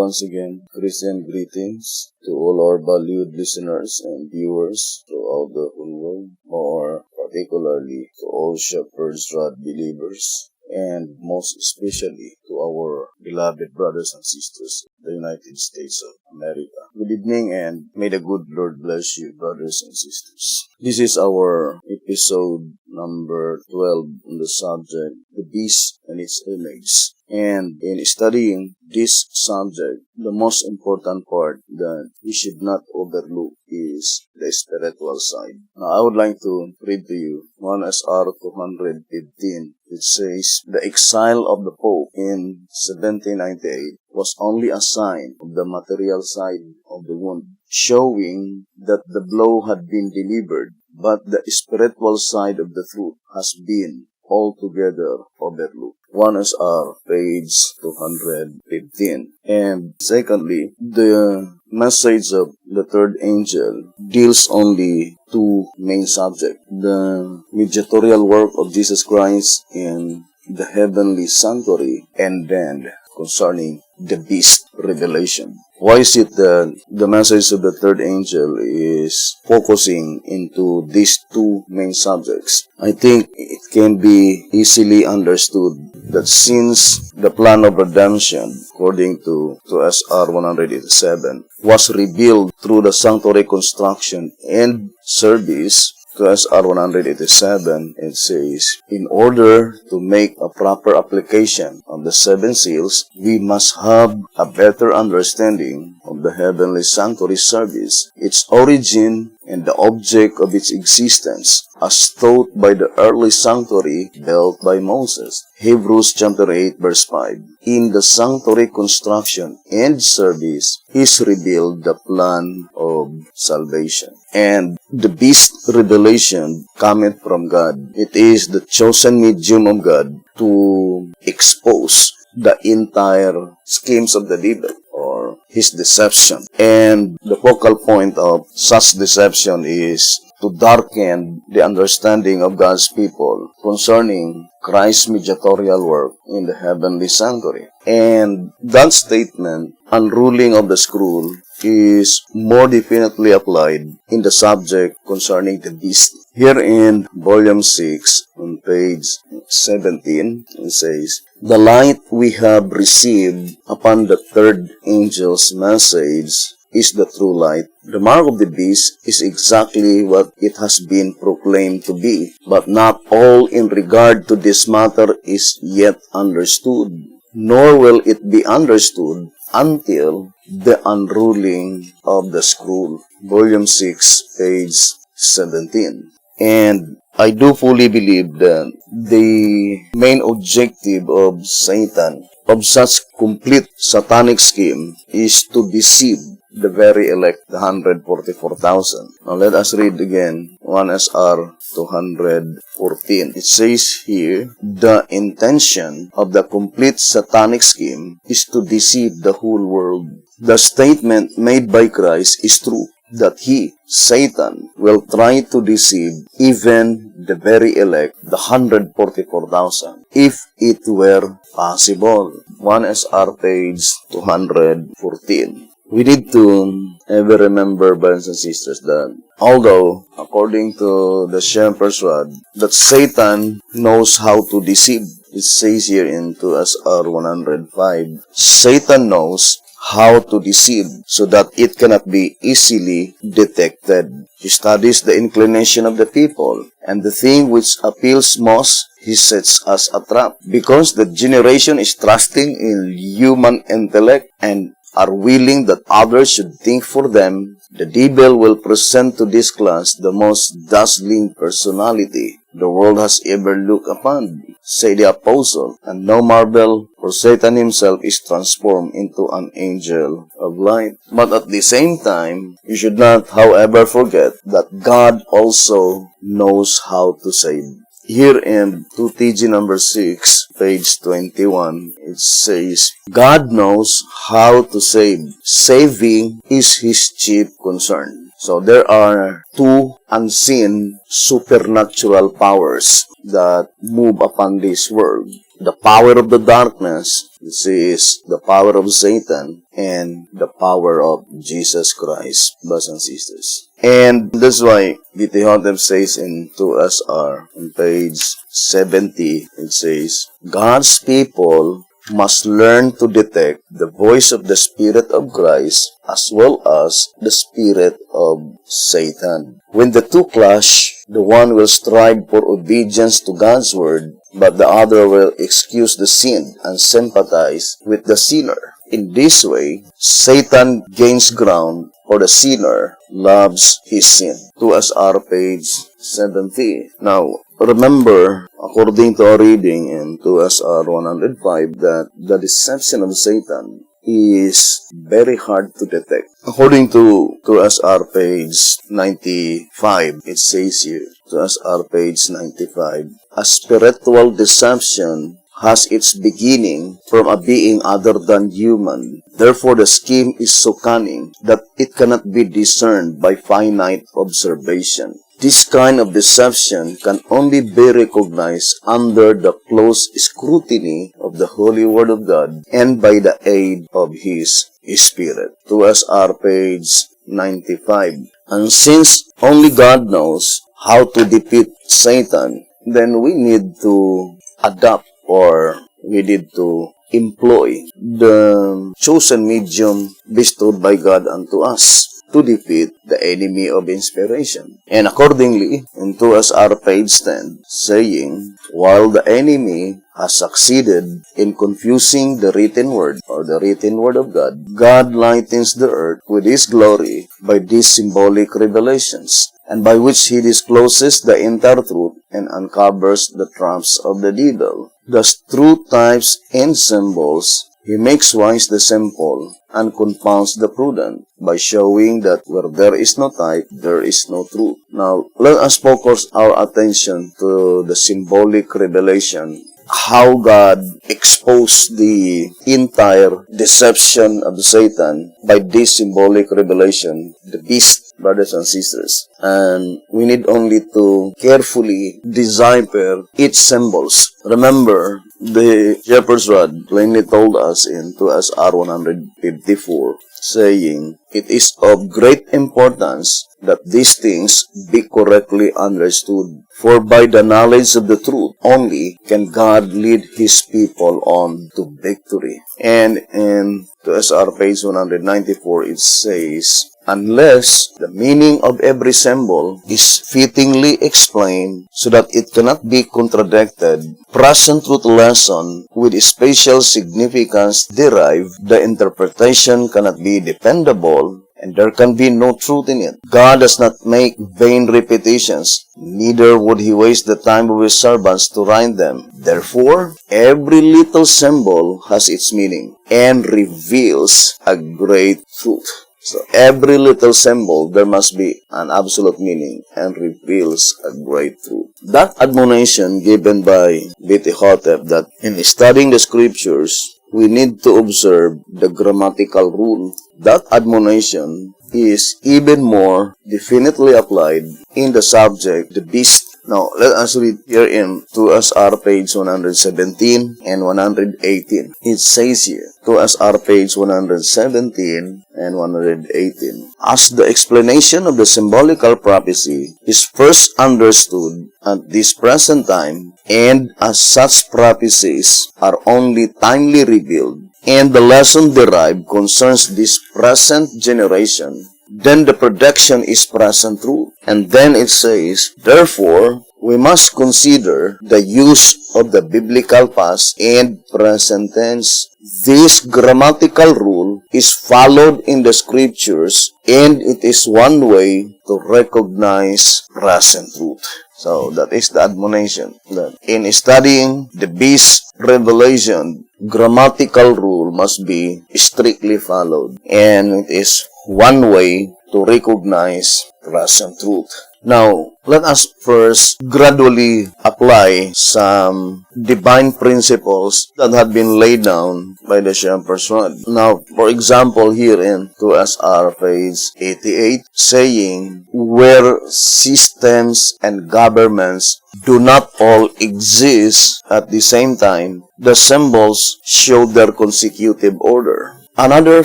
once again, Christian greetings to all our valued listeners and viewers throughout the whole world, more particularly to all Shepherd's Rod believers, and most especially to our beloved brothers and sisters in the United States of America. Good evening, and may the good Lord bless you, brothers and sisters. This is our episode number 12 on the subject, the beast and its image. And in studying this subject, the most important part that we should not overlook is the spiritual side. Now, I would like to read to you 1 SR 215. It says, the exile of the Pope in 1798 was only a sign of the material side of the wound, showing that the blow had been delivered, but the spiritual side of the truth has been altogether overlooked. 1 SR, page 215. And secondly, the message of the third angel deals only two main subjects: the mediatorial work of Jesus Christ in the heavenly sanctuary, and then concerning the beast revelation. Why is it that the message of the third angel is focusing into these two main subjects? I think it can be easily understood that since the plan of redemption, according to SR 187, was revealed through the sanctuary construction and service, to SR 187, it says, in order to make a proper application of the seven seals, we must have a better understanding of the heavenly sanctuary service, its origin, and the object of its existence, as taught by the early sanctuary built by Moses. Hebrews chapter 8 verse 5. In the sanctuary construction and service is revealed the plan of salvation. And the beast revelation cometh from God. It is the chosen medium of God to expose the entire schemes of the devil, or his deception. And the focal point of such deception is to darken the understanding of God's people concerning Christ's mediatorial work in the heavenly sanctuary. And that statement, unrolling of the scroll, is more definitely applied in the subject concerning the beast. Here in volume 6, on page 17, it says, the light we have received upon the third angel's message is the true light. The mark of the beast is exactly what it has been proclaimed to be, but not all in regard to this matter is yet understood, nor will it be understood until the unrolling of the scroll. Volume 6, page 17. And I do fully believe that the main objective of Satan, of such complete satanic scheme, is to deceive the very elect, the 144,000. Now let us read again 1 SR 214. It says here, the intention of the complete satanic scheme is to deceive the whole world. The statement made by Christ is true, that he, Satan, will try to deceive even the very elect, the 144,000, if it were possible. 1 SR page 214. We need to ever remember, brothers and sisters, that although, according to the Shepherd's Rod, that Satan knows how to deceive, it says here in 2 SR 105, Satan knows how to deceive so that it cannot be easily detected. He studies the inclination of the people, and the thing which appeals most, he sets as a trap. Because the generation is trusting in human intellect and are willing that others should think for them, the devil will present to this class the most dazzling personality the world has ever looked upon, say the apostle, and no marvel, for Satan himself is transformed into an angel of light. But at the same time, you should not, however, forget that God also knows how to save. Here in 2TG number 6, page 21, it says, God knows how to save. Saving is his chief concern. So there are two unseen supernatural powers that move upon this world. the power of the darkness, this is the power of Satan, and the power of Jesus Christ, brothers and sisters. And that's why B.T. Hotep says in 2SR, on page 70, it says, God's people must learn to detect the voice of the Spirit of Christ as well as the spirit of Satan. When the two clash, the one will strive for obedience to God's word, but the other will excuse the sin and sympathize with the sinner. In this way, Satan gains ground, for the sinner loves his sin. 2SR page 70. Now, remember, according to our reading in 2SR 105, that the deception of Satan is very hard to detect. According to 2SR page 95, it says here, 2SR page 95, a spiritual deception has its beginning from a being other than human. Therefore, the scheme is so cunning that it cannot be discerned by finite observation. This kind of deception can only be recognized under the close scrutiny of the Holy Word of God and by the aid of His Spirit. 2SR page 95. And since only God knows how to defeat Satan, then we need to adopt, or we need to employ the chosen medium bestowed by God unto us to defeat the enemy of inspiration. And accordingly, in 2SR page 10, saying, while the enemy has succeeded in confusing the written word, or the written word of God, God lightens the earth with His glory by these symbolic revelations, and by which He discloses the entire truth and uncovers the traps of the devil. Thus, through types and symbols, He makes wise the simple and confounds the prudent by showing that where there is no type, there is no truth. Now, let us focus our attention to the symbolic revelation, how God exposed the entire deception of Satan by this symbolic revelation, the beast, brothers and sisters. And we need only to carefully decipher its symbols. Remember, the shepherd's rod plainly told us in 2SR 154, saying, it is of great importance that these things be correctly understood, for by the knowledge of the truth only can God lead His people on to victory. And in 2SR page 194, it says, unless the meaning of every symbol is fittingly explained so that it cannot be contradicted, present truth lesson with special significance derived, the interpretation cannot be dependable, and there can be no truth in it. God does not make vain repetitions, neither would He waste the time of His servants to write them. Therefore, every little symbol has its meaning and reveals a great truth. So, every little symbol, there must be an absolute meaning and reveals a great truth. That admonition given by B.T. Hotep, that in studying the scriptures, we need to observe the grammatical rule. That admonition is even more definitely applied in the subject, the beast. Now, let us read here in 2SR page 117 and 118. It says here, 2SR page 117 and 118. As the explanation of the symbolical prophecy is first understood at this present time, and as such prophecies are only timely revealed, and the lesson derived concerns this present generation, then the prediction is present truth. And then it says, therefore, we must consider the use of the biblical past and present tense. This grammatical rule is followed in the scriptures, and it is one way to recognize present truth. So, that is the admonition, that in studying the beast revelation, grammatical rule must be strictly followed, and it is one way to recognize present truth. Now, let us first gradually apply some divine principles that have been laid down by the shepherd's rod. Now, for example, here in 2SR page 88, saying, where systems and governments do not all exist at the same time, the symbols show their consecutive order. Another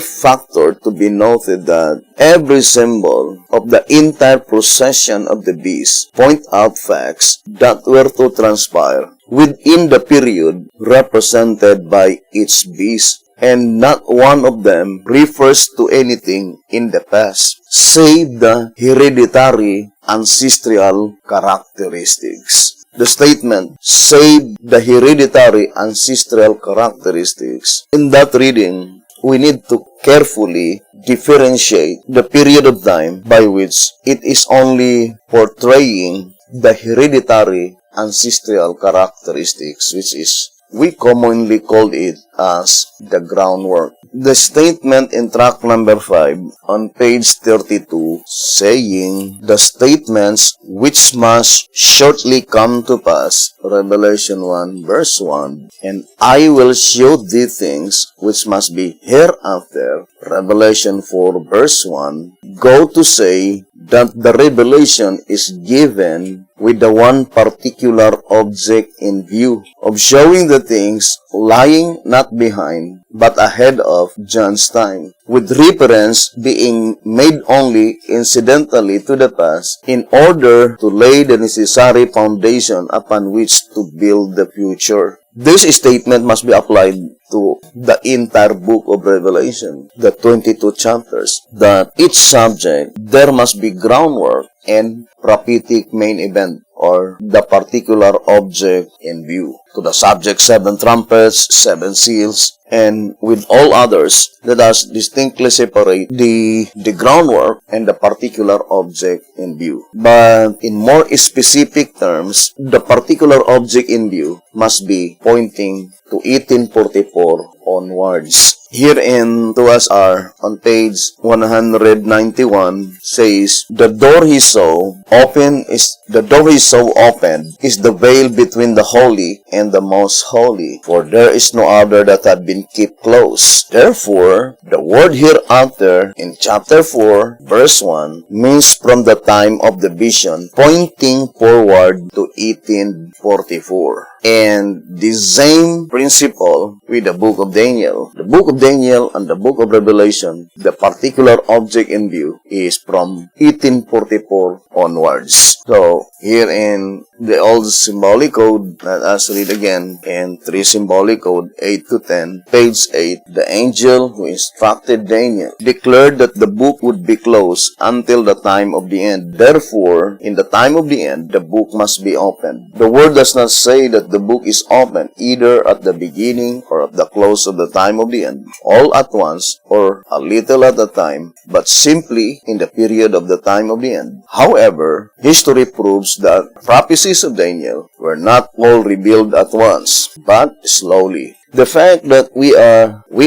factor to be noted that every symbol of the entire procession of the beast point out facts that were to transpire within the period represented by each beast, and not one of them refers to anything in the past, save the hereditary ancestral characteristics. The statement, save the hereditary ancestral characteristics, in that reading, we need to carefully differentiate the period of time by which it is only portraying the hereditary ancestral characteristics, which is, we commonly call it as the groundwork. The statement in track number 5 on page 32 saying the statements which must shortly come to pass, Revelation 1 verse 1, and I will show thee things which must be hereafter, Revelation 4 verse 1, go to say that the revelation is given with the one particular object in view of showing the things lying not behind but ahead of John's time, with reference being made only incidentally to the past in order to lay the necessary foundation upon which to build the future. This statement must be applied to the entire book of Revelation, the 22 chapters, that each subject, there must be groundwork and prophetic main event, or the particular object in view. To the subject, 7 trumpets, 7 seals, and with all others, let us distinctly separate the groundwork and the particular object in view. But in more specific terms, the particular object in view must be pointing to 1844 onwards. Herein to us are on page 191 says, the door he saw opened is the veil between the holy and the most holy, for there is no other that had been kept close. Therefore, the word hereafter in chapter 4 verse 1 means from the time of the vision, pointing forward to 1844. And the same principle with the book of Daniel. The book of Daniel and the book of Revelation, the particular object in view is from 1844 onwards. So, here in the old symbolic code, let us read again, in 3 symbolic code, 8 to 10, page 8, the angel who instructed Daniel declared that the book would be closed until the time of the end. Therefore, in the time of the end, the book must be opened. The word does not say that the book is open either at the beginning or at the close of the time of the end, all at once or a little at a time, but simply in the period of the time of the end. However, history proves that prophecies of Daniel were not all revealed at once, but slowly. The fact that we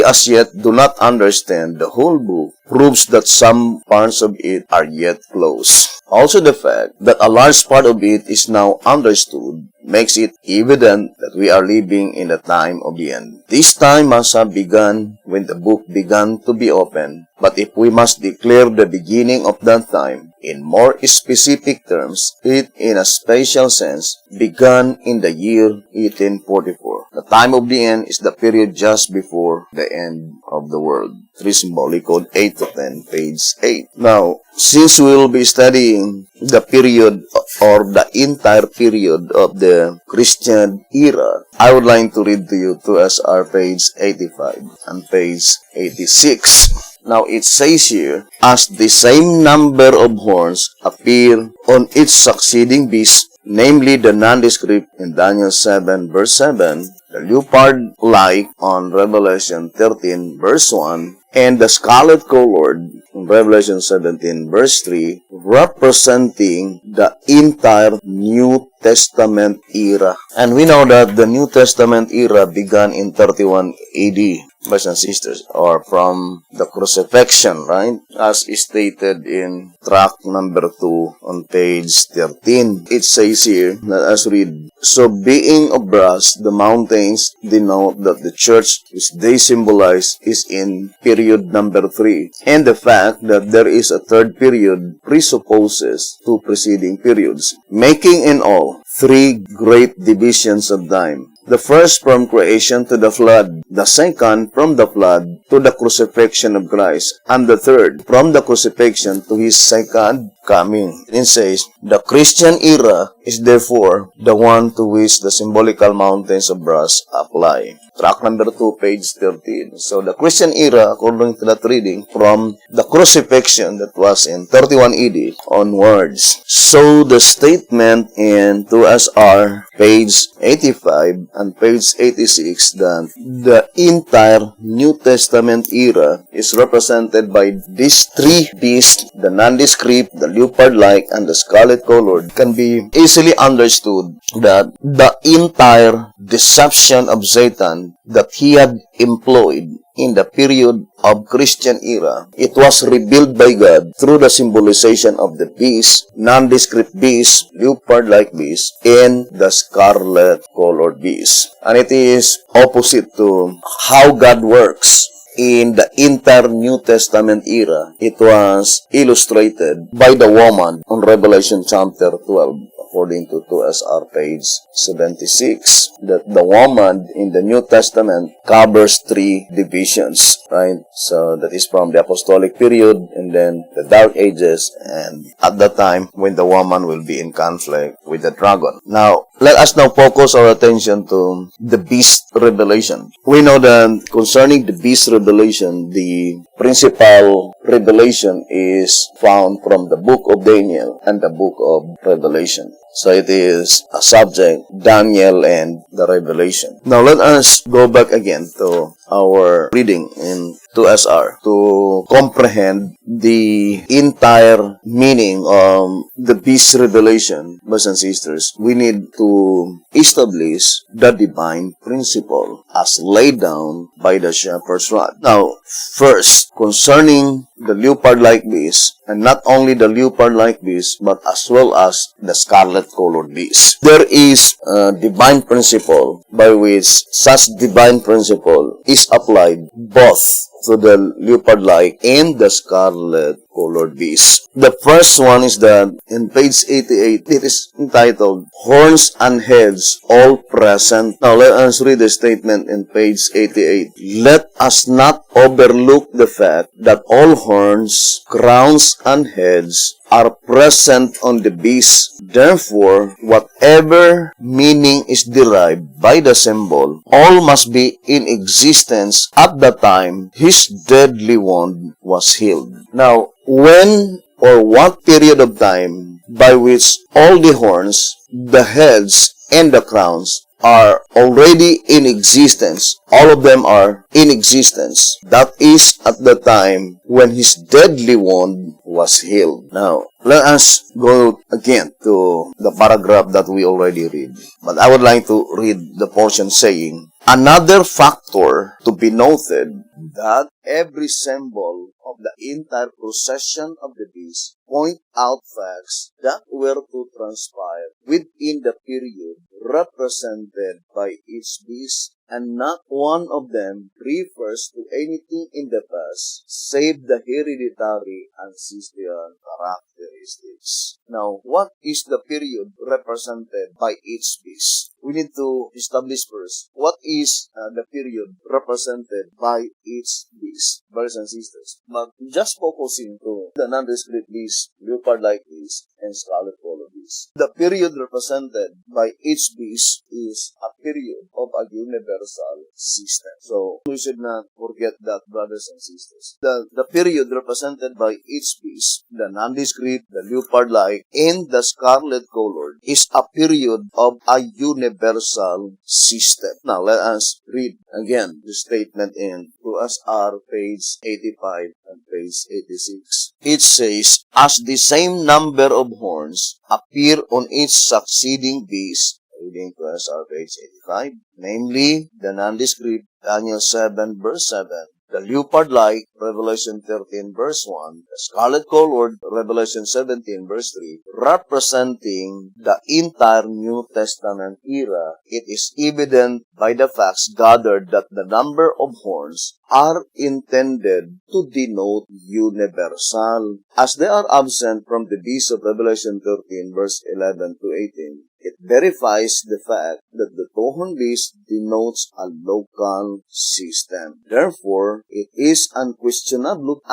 as yet do not understand the whole book proves that some parts of it are yet closed. Also, the fact that a large part of it is now understood makes it evident that we are living in the time of the end. This time must have begun when the book began to be opened, but if we must declare the beginning of that time in more specific terms, it in a spatial sense began in the year 1844. The time of the end is the period just before the end of the world. 3 symbolic code 8 to 10, page 8. Now, since we will be studying the period or the entire period of the Christian era, I would like to read to you to us our page 85 and page 86. Now it says here, as the same number of horns appear on each succeeding beast, namely the nondescript in Daniel 7 verse 7, the leopard-like on Revelation 13 verse 1, and the scarlet-colored in Revelation 17 verse 3, representing the entire New Testament era. And we know that the New Testament era began in 31 AD, brothers and sisters, or from the crucifixion, right? As stated in track number 2 on page 13. It says here, let us read, so being of brass, the mountains denote that the church which they symbolize is in period number 3. And the fact that there is a third period presupposes 2 preceding periods, making in all 3 great divisions of time. The first from creation to the flood, the second from the flood to the crucifixion of Christ, and the third from the crucifixion to his second coming. It says, the Christian era is therefore the one to which the symbolical mountains of brass apply. Track number 2, page 13. So the Christian era, according to that reading, from the crucifixion that was in 31 AD onwards. So the statement in 2SR, page 85 and page 86, that the entire New Testament era is represented by these three beasts, the nondescript, the leopard-like, and the scarlet-colored, can be easily understood that the entire deception of Satan that he had employed in the period of Christian era, it was revealed by God through the symbolization of the beast, nondescript beast, leopard-like beast, and the scarlet-colored beast. And it is opposite to how God works in the entire New Testament era. It was illustrated by the woman on Revelation chapter 12. According to 2SR page 76, that the woman in the New Testament covers three divisions, right? So that is from the apostolic period, and then the Dark Ages, and at the time when the woman will be in conflict with the dragon. Now, let us now focus our attention to the beast revelation. We know that concerning the beast revelation, the principal revelation is found from the book of Daniel and the book of Revelation. So it is a subject, Daniel and the Revelation. Now let us go back again to our reading in 2SR to comprehend the entire meaning of the beast revelation. Brothers and sisters, we need to establish the divine principle as laid down by the shepherd's rod. Now, first, concerning the leopard-like beast, and not only the leopard-like beast, but as well as the scarlet-colored beast. There is a divine principle by which such divine principle is applied both to the leopard-like and the scarlet-colored beast. The first one is that in page 88, it is entitled, Horns and Heads All Present. Now let us read the statement in page 88. Let us not overlook the fact that all horns, crowns, and heads are present on the beast. Therefore, whatever meaning is derived by the symbol, all must be in existence at the time his deadly wound was healed. Now, when or what period of time by which all the horns, the heads, and the crowns are already in existence, all of them are in existence, that is at the time when his deadly wound was healed. Now, let us go again to the paragraph that we already read. But I would like to read the portion saying, another factor to be noted that every symbol of the entire procession of the beast point out facts that were to transpire within the period represented by each beast, and not one of them refers to anything in the past save the hereditary ancestral characteristics. Now, what is the period represented by each beast? We need to establish first what is the period represented by each beast, brothers and sisters. But just focusing to the nondescript beast, leopard-like beast, and scarlet-colored beast. The period represented by each beast is a period of a universal system. So, we should not forget that, brothers and sisters. The period represented by each beast, the nondescript, the leopard-like, and the scarlet-colored, is a period of a universal system. Now, let us read again the statement in 2SR page 85 and page 86. It says, as the same number of horns appear on each succeeding beast, reading 2SR page 85, namely the nondescript, Daniel 7 verse 7, the leopard-like, Revelation 13 verse 1, the scarlet-colored, Revelation 17 verse 3, representing the entire New Testament era, it is evident by the facts gathered that the number of horns are intended to denote universal, as they are absent from the beast of Revelation 13 verse 11 to 18. It verifies the fact that the tohon beast denotes a local system. Therefore, it is unquestionably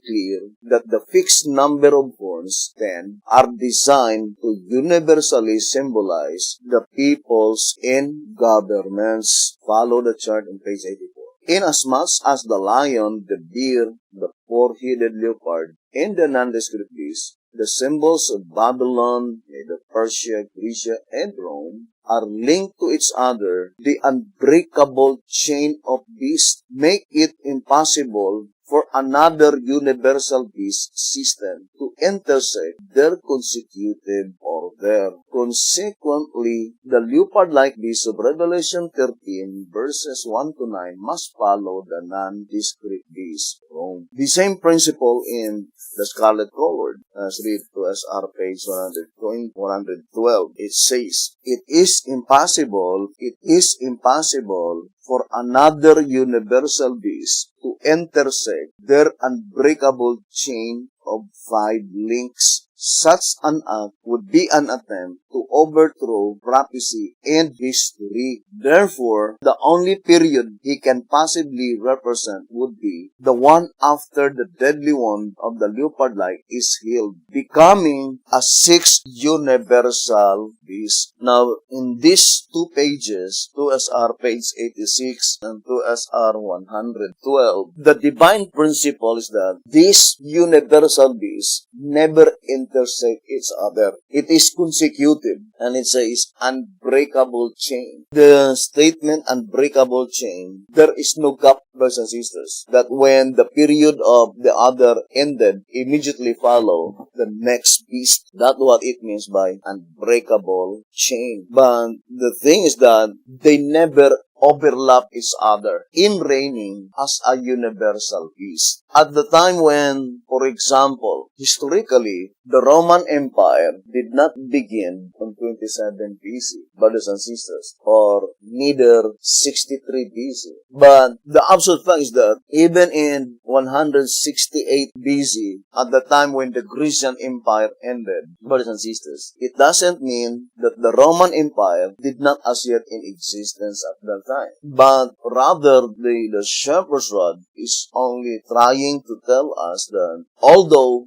clear that the fixed number of horns, 10, are designed to universally symbolize the peoples and governments. Follow the chart on page 84. Inasmuch as the lion, the bear, the four-headed leopard, and the nondescript beast, the symbols of Babylon, Persia, Greece, and Rome, are linked to each other, the unbreakable chain of beasts make it impossible for another universal beast system to intersect their consecutive order. Consequently, the leopard-like beast of Revelation 13, verses 1 to 9 must follow the nondescript beast of Rome. The same principle in the scarlet colored, as read to SR page 112. It says, it is impossible for another universal beast to intersect their unbreakable chain of 5 links. Such an act would be an attempt to overthrow prophecy and history. Therefore, the only period he can possibly represent would be the one after the deadly wound of the leopard-like is healed, becoming a 6th universal beast. Now, in these 2 pages, 2SR page 86 and 2SR 112, the divine principle is that these universal beasts never intersect each other. It is consecutive, and it says unbreakable chain. The statement unbreakable chain, there is no gap, brothers and sisters, that when the period of the other ended, immediately follow the next beast. That's what it means by unbreakable chain. But the thing is that they never overlap each other in reigning as a universal beast. At the time when, for example, historically, the Roman Empire did not begin on 27 BC, brothers and sisters, or neither 63 BC. But the absolute fact is that even in 168 BC, at the time when the Grecian Empire ended, brothers and sisters, it doesn't mean that the Roman Empire did not as yet in existence at that time. But rather, the shepherd's rod is only trying to tell us that although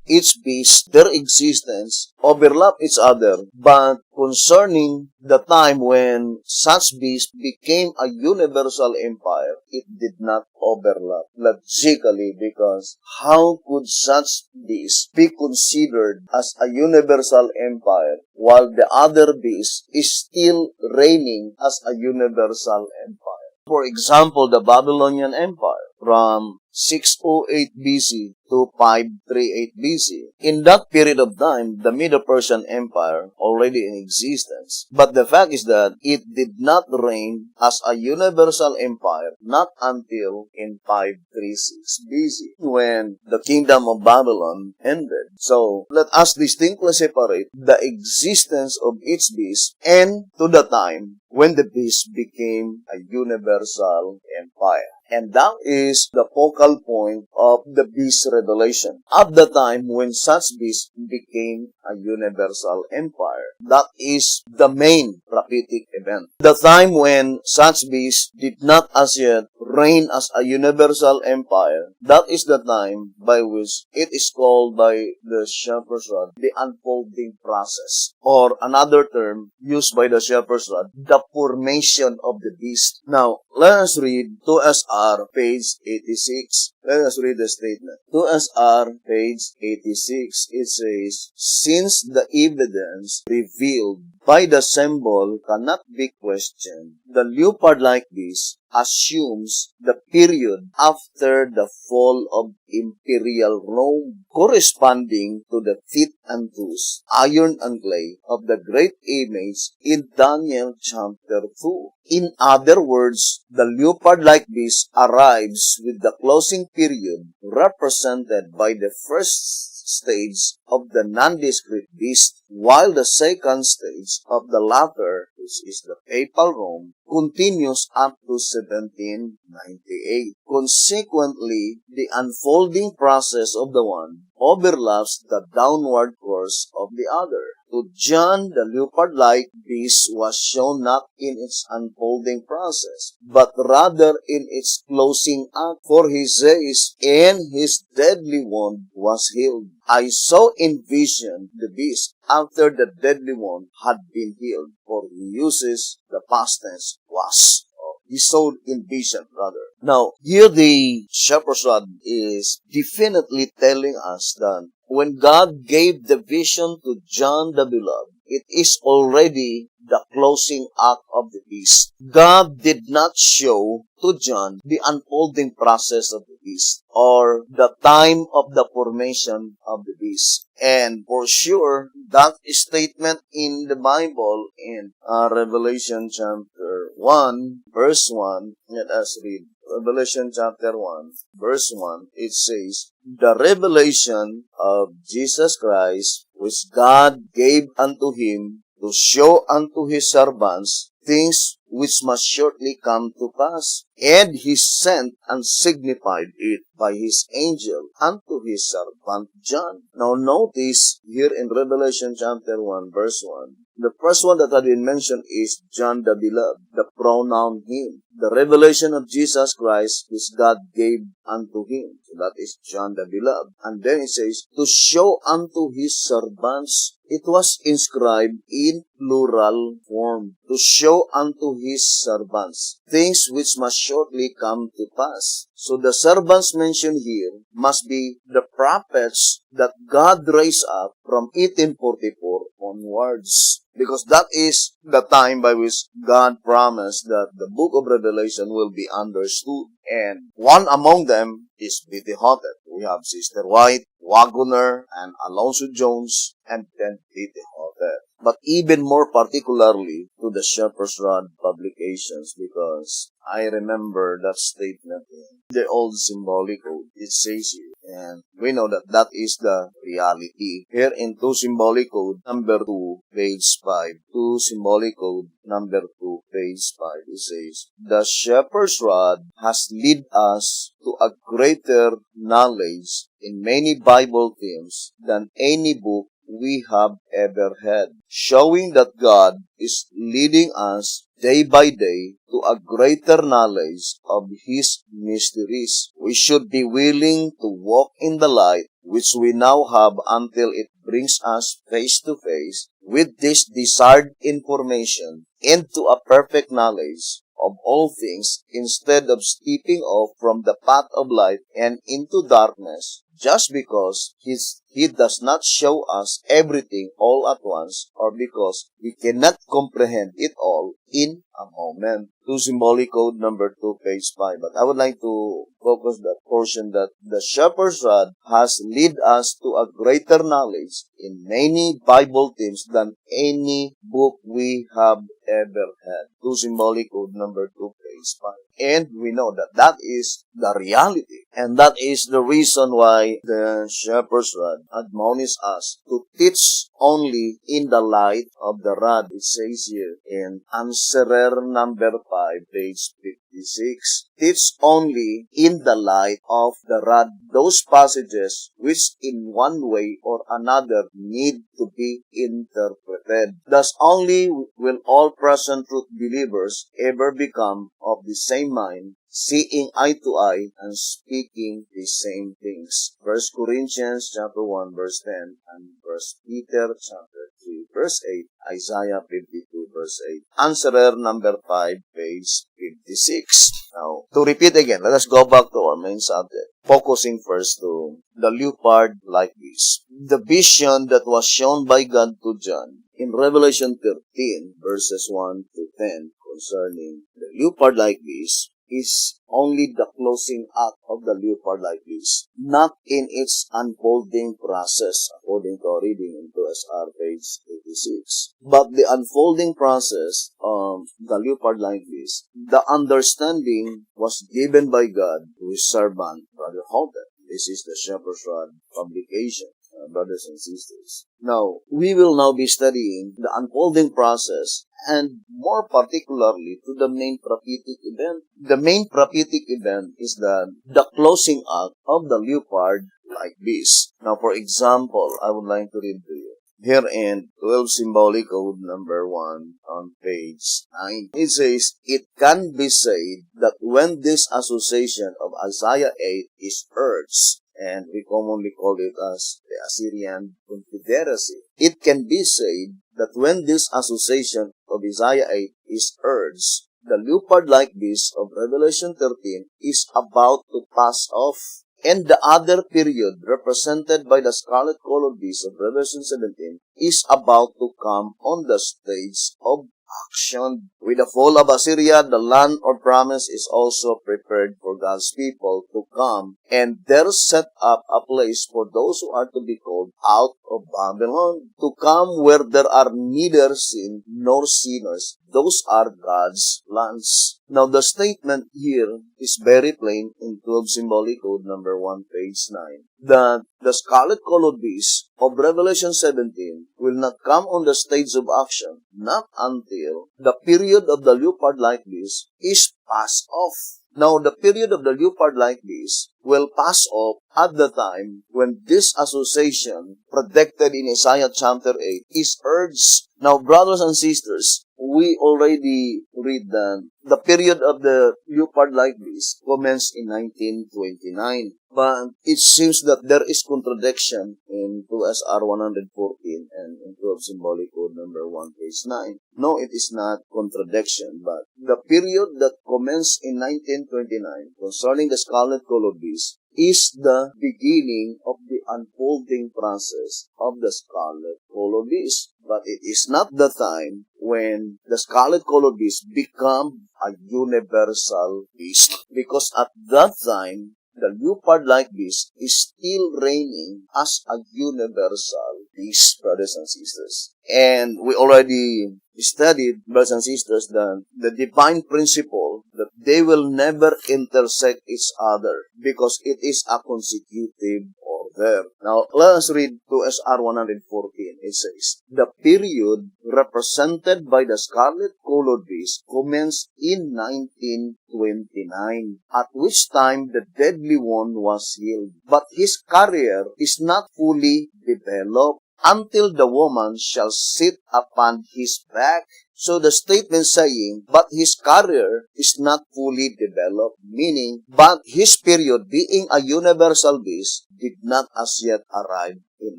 each beast, their existence overlap each other, but concerning the time when such beast became a universal empire, it did not overlap logically, because how could such beast be considered as a universal empire while the other beast is still reigning as a universal empire? For example, the Babylonian Empire from 608 BC to 538 BC. In that period of time, the Medo-Persian Empire already in existence. But the fact is that it did not reign as a universal empire not until in 536 BC, when the kingdom of Babylon ended. So, let us distinctly separate the existence of each beast and to the time when the beast became a universal empire. And that is the focal point of the beast revelation. At the time when such beast became a universal empire, that is the main prophetic event. The time when such beast did not as yet reign as a universal empire, that is the time by which it is called by the shepherd's rod the unfolding process, or another term used by the shepherd's rod, the formation of the beast. Now, let us read 2SR page 86. Let us read the statement. 2SR page 86. It says, since the evidence revealed by the symbol cannot be questioned, the leopard-like beast assumes the period after the fall of imperial Rome, corresponding to the feet and toes, iron and clay, of the great image in Daniel chapter 2. In other words, the leopard-like beast arrives with the closing period represented by the first stage of the nondescript beast, while the second stage of the latter, which is the papal Rome, continues up to 1798. Consequently, the unfolding process of the one overlaps the downward course of the other. To John, the leopard-like beast was shown not in its unfolding process, but rather in its closing act, for he says, and his deadly wound was healed. I saw in vision the beast after the deadly wound had been healed, for he uses the past tense was. He saw in vision, rather. Now, here the shepherd's rod is definitely telling us that when God gave the vision to John the Beloved, it is already the closing act of the beast. God did not show to John the unfolding process of the beast or the time of the formation of the beast. And for sure, that statement in the Bible in Revelation chapter 1, verse 1, let us read. Revelation chapter 1, verse 1, it says, the revelation of Jesus Christ, which God gave unto him to show unto his servants things which must shortly come to pass. And he sent and signified it by his angel unto his servant John. Now notice here in Revelation chapter 1, verse 1, the first one that had been mentioned is John the Beloved, the pronoun him. The revelation of Jesus Christ which God gave unto him. So that is John the Beloved. And then it says, to show unto his servants. It was inscribed in plural form. To show unto his servants things which must shortly come to pass. So the servants mentioned here must be the prophets that God raised up from 1844 onwards. Because that is the time by which God promised that the book of Revelation will be understood. And one among them is Betty Hottet. We have Sister White, Wagoner, and Alonzo Jones, and then Betty Hottet. But even more particularly to the Shepherd's Rod publications, because I remember that statement in the old symbolic code. It says here, and we know that that is the reality. Here in 2 symbolic code number 2, page 5. 2 symbolic code number 2, page 5. It says, the Shepherd's Rod has led us to a greater knowledge in many Bible themes than any book we have ever had, showing that God is leading us day by day to a greater knowledge of His mysteries. We should be willing to walk in the light which we now have until it brings us face to face with this desired information into a perfect knowledge of all things, instead of stepping off from the path of light and into darkness, just because He does not show us everything all at once, or because we cannot comprehend it all in a moment. 2 symbolic code number 2, page 5. But I would like to focus that portion that the Shepherd's Rod has led us to a greater knowledge in many Bible themes than any book we have ever had. 2 symbolic code number 2, page 5. And we know that that is the reality. And that is the reason why the Shepherd's Rod admonishes us to teach only in the light of the rod. It says here in Answerer number 5, page 56, teach only in the light of the rod those passages which in one way or another need to be interpreted. Thus only will all present truth believers ever become of the same mind, seeing eye to eye and speaking the same things. 1 Corinthians chapter 1 verse 10 and 1 Peter chapter 3 verse 8, Isaiah 52 verse 8. Answerer number 5, page 56. Now, to repeat again, let us go back to our main subject, focusing first to the leopard-like beast. The vision that was shown by God to John in Revelation 13 verses 1 to 10 concerning the leopard-like beast is only the closing act of the leopard-like beast, not in its unfolding process, according to our reading in 2SR page 86. But the unfolding process of the leopard-like beast, the understanding was given by God to His servant, Brother Holden. This is the Shepherd's Rod publication, brothers and sisters. Now, we will now be studying the unfolding process and more particularly to the main prophetic event. The main prophetic event is the closing act of the leopard-like beast. Now, for example, I would like to read to you Here in 12 Symbolic Code number 1 on page 9, it says, it can be said that when this association of Isaiah 8 is urged, and we commonly call it as the Assyrian Confederacy, it can be said that when this association of Isaiah 8 is urged, the leopard-like beast of Revelation 13 is about to pass off, and the other period represented by the scarlet-colored beast of Revelation 17 is about to come on the stage of action. With the fall of Assyria, the land of promise is also prepared for God's people to come, and there set up a place for those who are to be called out of Babylon, to come where there are neither sin nor sinners. Those are God's lands. Now, the statement here is very plain in 12 Symbolic Code number 1, page 9, that the scarlet-colored beast of Revelation 17 will not come on the stage of action, not until the period of the leopard-like beast is passed off. Now, the period of the leopard-like beast will pass off at the time when this association, predicted in Isaiah chapter 8, is urged. Now, brothers and sisters, we already read that the period of the leopard-like beast commenced in 1929. But it seems that there is contradiction in 2SR 114 and in 12 Symbolic Code number 1, page 9. No, it is not contradiction, but the period that commenced in 1929 concerning the scarlet-colored beast is the beginning of the unfolding process of the scarlet-colored beast. But it is not the time when the scarlet-colored beast become a universal beast, because at that time, the leopard-like beast is still reigning as a universal beast, brothers and sisters. And we already studied, brothers and sisters, that the divine principle that they will never intersect each other because it is a consecutive order. Now, let us read 2SR 114. It says, the period represented by the scarlet-colored beast commenced in 1929, at which time the deadly one was healed. But his career is not fully developed until the woman shall sit upon his back. So the statement saying, but his career is not fully developed, meaning, but his period being a universal beast did not as yet arrive in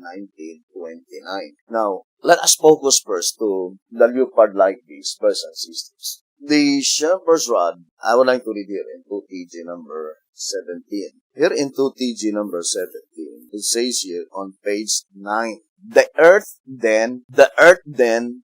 1929. Now, let us focus first to the leopard-like beast, brothers and sisters. The shepherd's rod, I would like to read here in 2TG number 17. Here in 2TG number 17, it says here on page 9, the earth then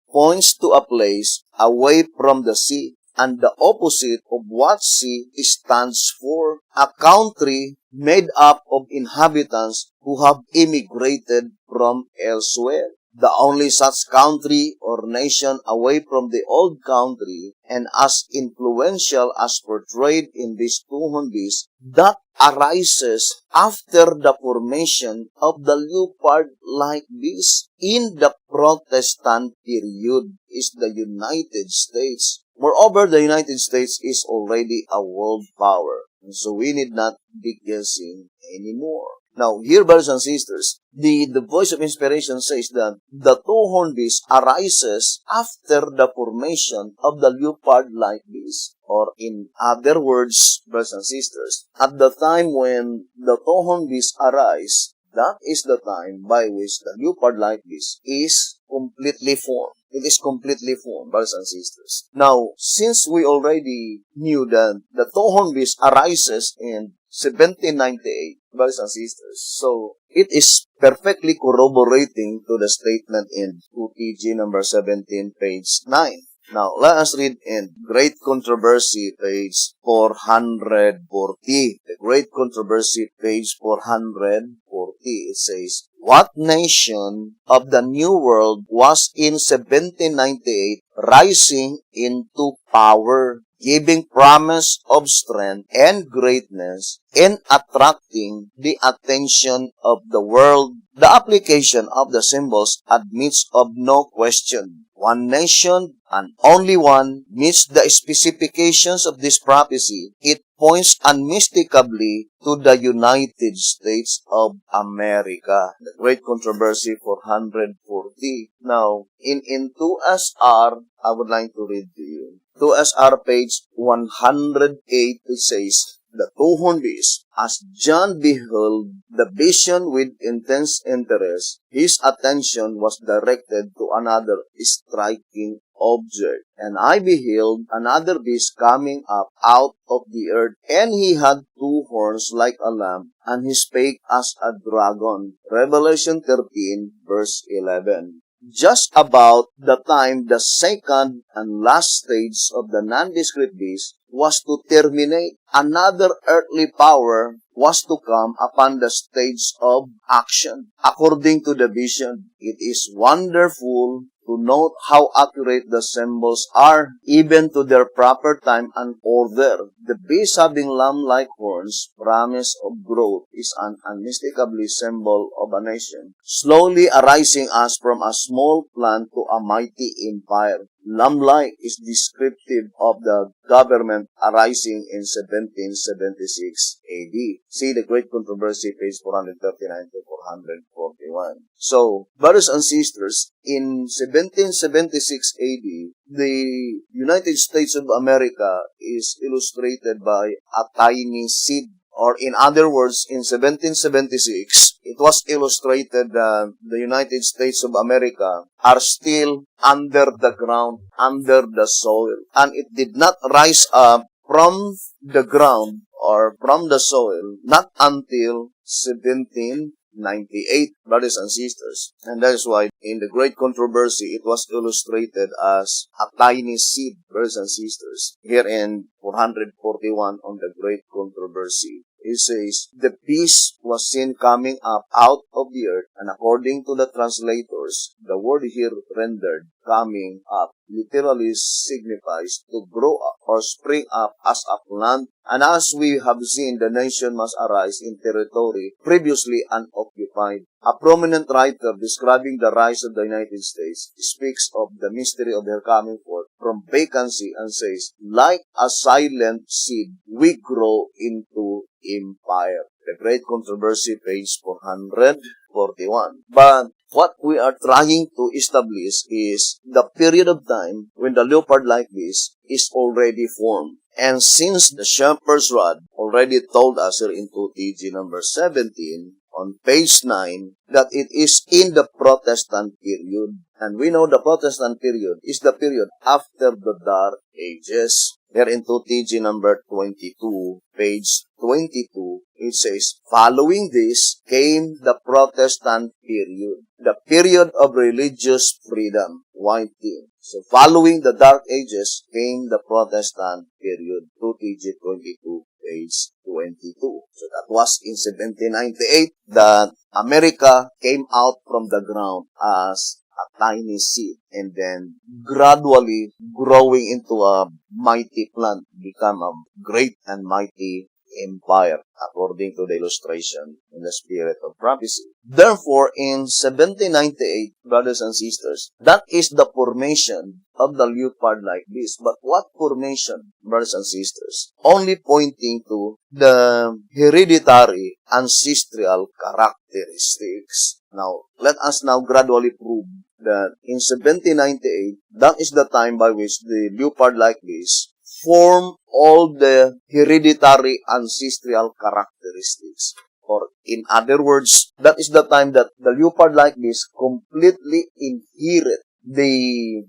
points to a place away from the sea, and the opposite of what sea stands for, a country made up of inhabitants who have immigrated from elsewhere. The only such country or nation away from the old country and as influential as portrayed in these 2 beasts that arises after the formation of the leopard-like beast in the Protestant period is the United States. Moreover, the United States is already a world power, and so we need not be guessing anymore. Now, here, brothers and sisters, the voice of inspiration says that the 2-horned beast arises after the formation of the leopard-like beast. Or in other words, brothers and sisters, at the time when the 2-horned beast arise, that is the time by which the leopard-like beast is completely formed. It is completely formed, brothers and sisters. Now, since we already knew that the 2-horned beast arises in 1798, brothers and sisters, so it is perfectly corroborating to the statement in 2TG number 17, page 9. Now, let us read in Great Controversy, page 440. The Great Controversy, page 440, it says, what nation of the New World was in 1798 rising into power, giving promise of strength and greatness, and attracting the attention of the world? The application of the symbols admits of no question. One nation, and only one, meets the specifications of this prophecy. It points unmistakably to the United States of America. The Great Controversy 440. Now, in 2SR, I would like to read to you. 2SR page 108, it says, the two-horned beast, as John beheld the vision with intense interest, his attention was directed to another striking object. And I beheld another beast coming up out of the earth, and he had two horns like a lamb, and he spake as a dragon. Revelation 13, verse 11. Just about the time the second and last stage of the nondescript beast was to terminate, another earthly power was to come upon the stage of action. According to the vision, it is wonderful to note how accurate the symbols are, even to their proper time and order. The beast having lamb-like horns, promise of growth, is an unmistakably symbol of a nation, slowly arising as from a small plant to a mighty empire. Lamb-like is descriptive of the government arising in 1776 AD. See the Great Controversy, page 439 to 441. So, brothers and sisters, in 1776 AD, the United States of America is illustrated by a tiny seed. Or in other words, in 1776, it was illustrated that the United States of America are still under the ground, under the soil. And it did not rise up from the ground or from the soil, not until 1798, brothers and sisters. And that is why in the Great Controversy, it was illustrated as a tiny seed, brothers and sisters. Here in 441 on the Great Controversy, it says, the beast was seen coming up out of the earth, and according to the translators, the word here rendered coming up literally signifies to grow up or spring up as a plant. And as we have seen, the nation must arise in territory previously unoccupied. A prominent writer describing the rise of the United States speaks of the mystery of their coming forth from vacancy and says, like a silent seed, we grow into empire. The Great Controversy, page 441. But what we are trying to establish is the period of time when the leopard-like beast is already formed. And since the shepherd's rod already told us here in 2TG number 17, on page 9, that it is in the Protestant period. And we know the Protestant period is the period after the Dark Ages. Here in 2TG number 22, page 22, it says, following this came the Protestant period, the period of religious freedom. White thing. So following the Dark Ages came the Protestant period, 2TG 22, page 22. So that was in 1798 that America came out from the ground as a tiny seed and then gradually growing into a mighty plant, become a great and mighty empire, according to the illustration in the spirit of prophecy. Therefore, in 1798, brothers and sisters, that is the formation of the leopard-like beast. But what formation, brothers and sisters? Only pointing to the hereditary ancestral characteristics. Now, let us now gradually prove that in 1798, that is the time by which the leopard-like beast form all the hereditary ancestral characteristics. Or in other words, that is the time that the leopard-like beast completely inherit the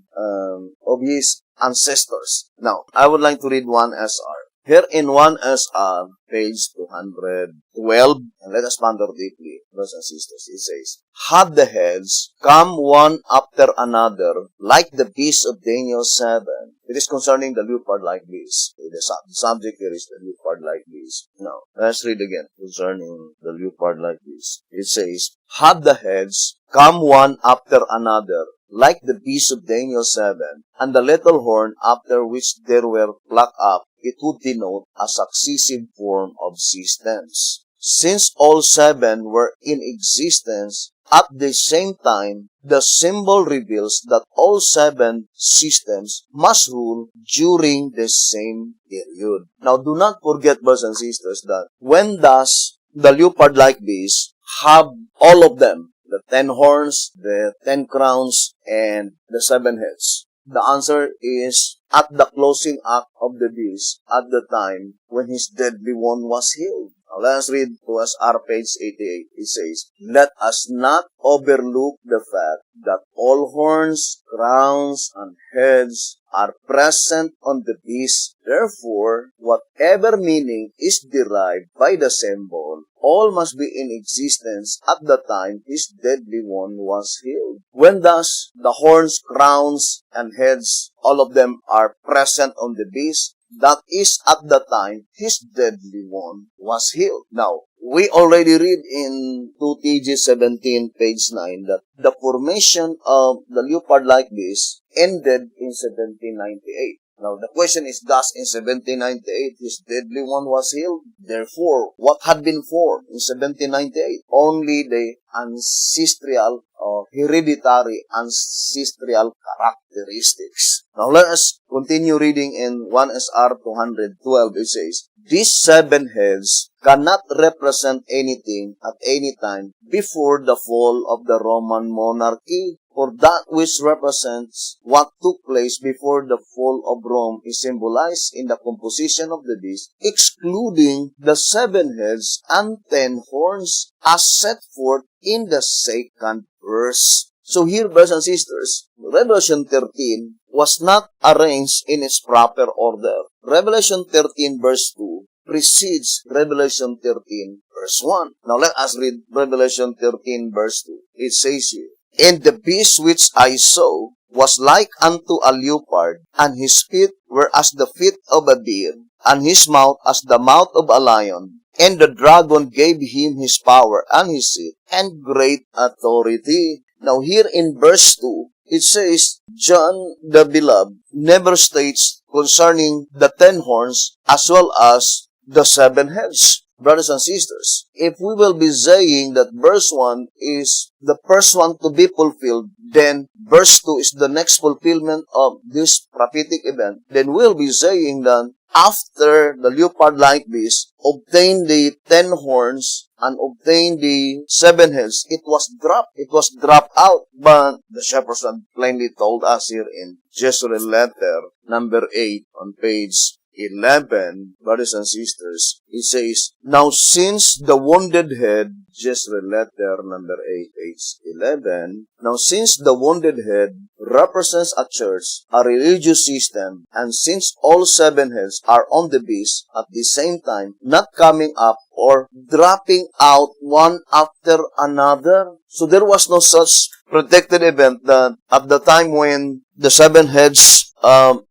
of his ancestors. Now, I would like to read 1SR. Here in 1SR, page 212, and let us ponder deeply, brothers and sisters, it says, had the heads come one after another, like the beast of Daniel 7. It is concerning the leopard-like beast. The subject here is the leopard-like beast. Now, let's read again concerning the leopard-like beast. It says, had the heads come one after another, like the beast of Daniel 7, and the little horn after which there were plucked up, it would denote a successive form of systems. since all seven were in existence at the same time, the symbol reveals that all seven systems must rule during the same period. Now, do not forget, brothers and sisters, that when does the leopard-like beast have all of them, the 10 horns, the 10 crowns, and the 7 heads? The answer is at the closing act of the beast at the time when his deadly one was healed. Now let us read to us our page 88. It says, let us not overlook the fact that all horns, crowns, and heads are present on the beast. Therefore, whatever meaning is derived by the symbol, all must be in existence at the time his deadly one was healed. When thus the horns, crowns, and heads, all of them are present on the beast, that is at the time his deadly one was healed. Now, we already read in 2TG 17, page 9, that the formation of the leopard-like beast ended in 1798. Now, the question is, thus in 1798, his deadly one was healed. Therefore, what had been formed in 1798? Only the ancestral or hereditary ancestral characteristics. Now, let us continue reading in 1SR 212. It says, these 7 heads cannot represent anything at any time before the fall of the Roman monarchy. For that which represents what took place before the fall of Rome is symbolized in the composition of the beast, excluding the 7 heads and 10 horns as set forth in the 2nd verse. So here, brothers and sisters, Revelation 13 was not arranged in its proper order. Revelation 13 verse 2 precedes Revelation 13 verse 1. Now let us read Revelation 13 verse 2. It says here, and the beast which I saw was like unto a leopard, and his feet were as the feet of a deer, and his mouth as the mouth of a lion. And the dragon gave him his power and his seat and great authority. Now here in verse 2, it says, John the Beloved never states concerning the 10 horns as well as the 7 heads. Brothers and sisters, if we will be saying that verse 1 is the first one to be fulfilled, then verse 2 is the next fulfillment of this prophetic event, then we'll be saying that after the leopard-like beast obtained the 10 horns and obtained the 7 heads, it was dropped. It was dropped out. But the shepherds had plainly told us here in Jezreel letter number 8 on page 11, brothers and sisters, it says, now since the wounded head, Jezreel letter number 8, page 11, now since the wounded head represents a church, a religious system, and since all 7 heads are on the beast at the same time, not coming up or dropping out one after another, so there was no such protected event that at the time when the 7 heads,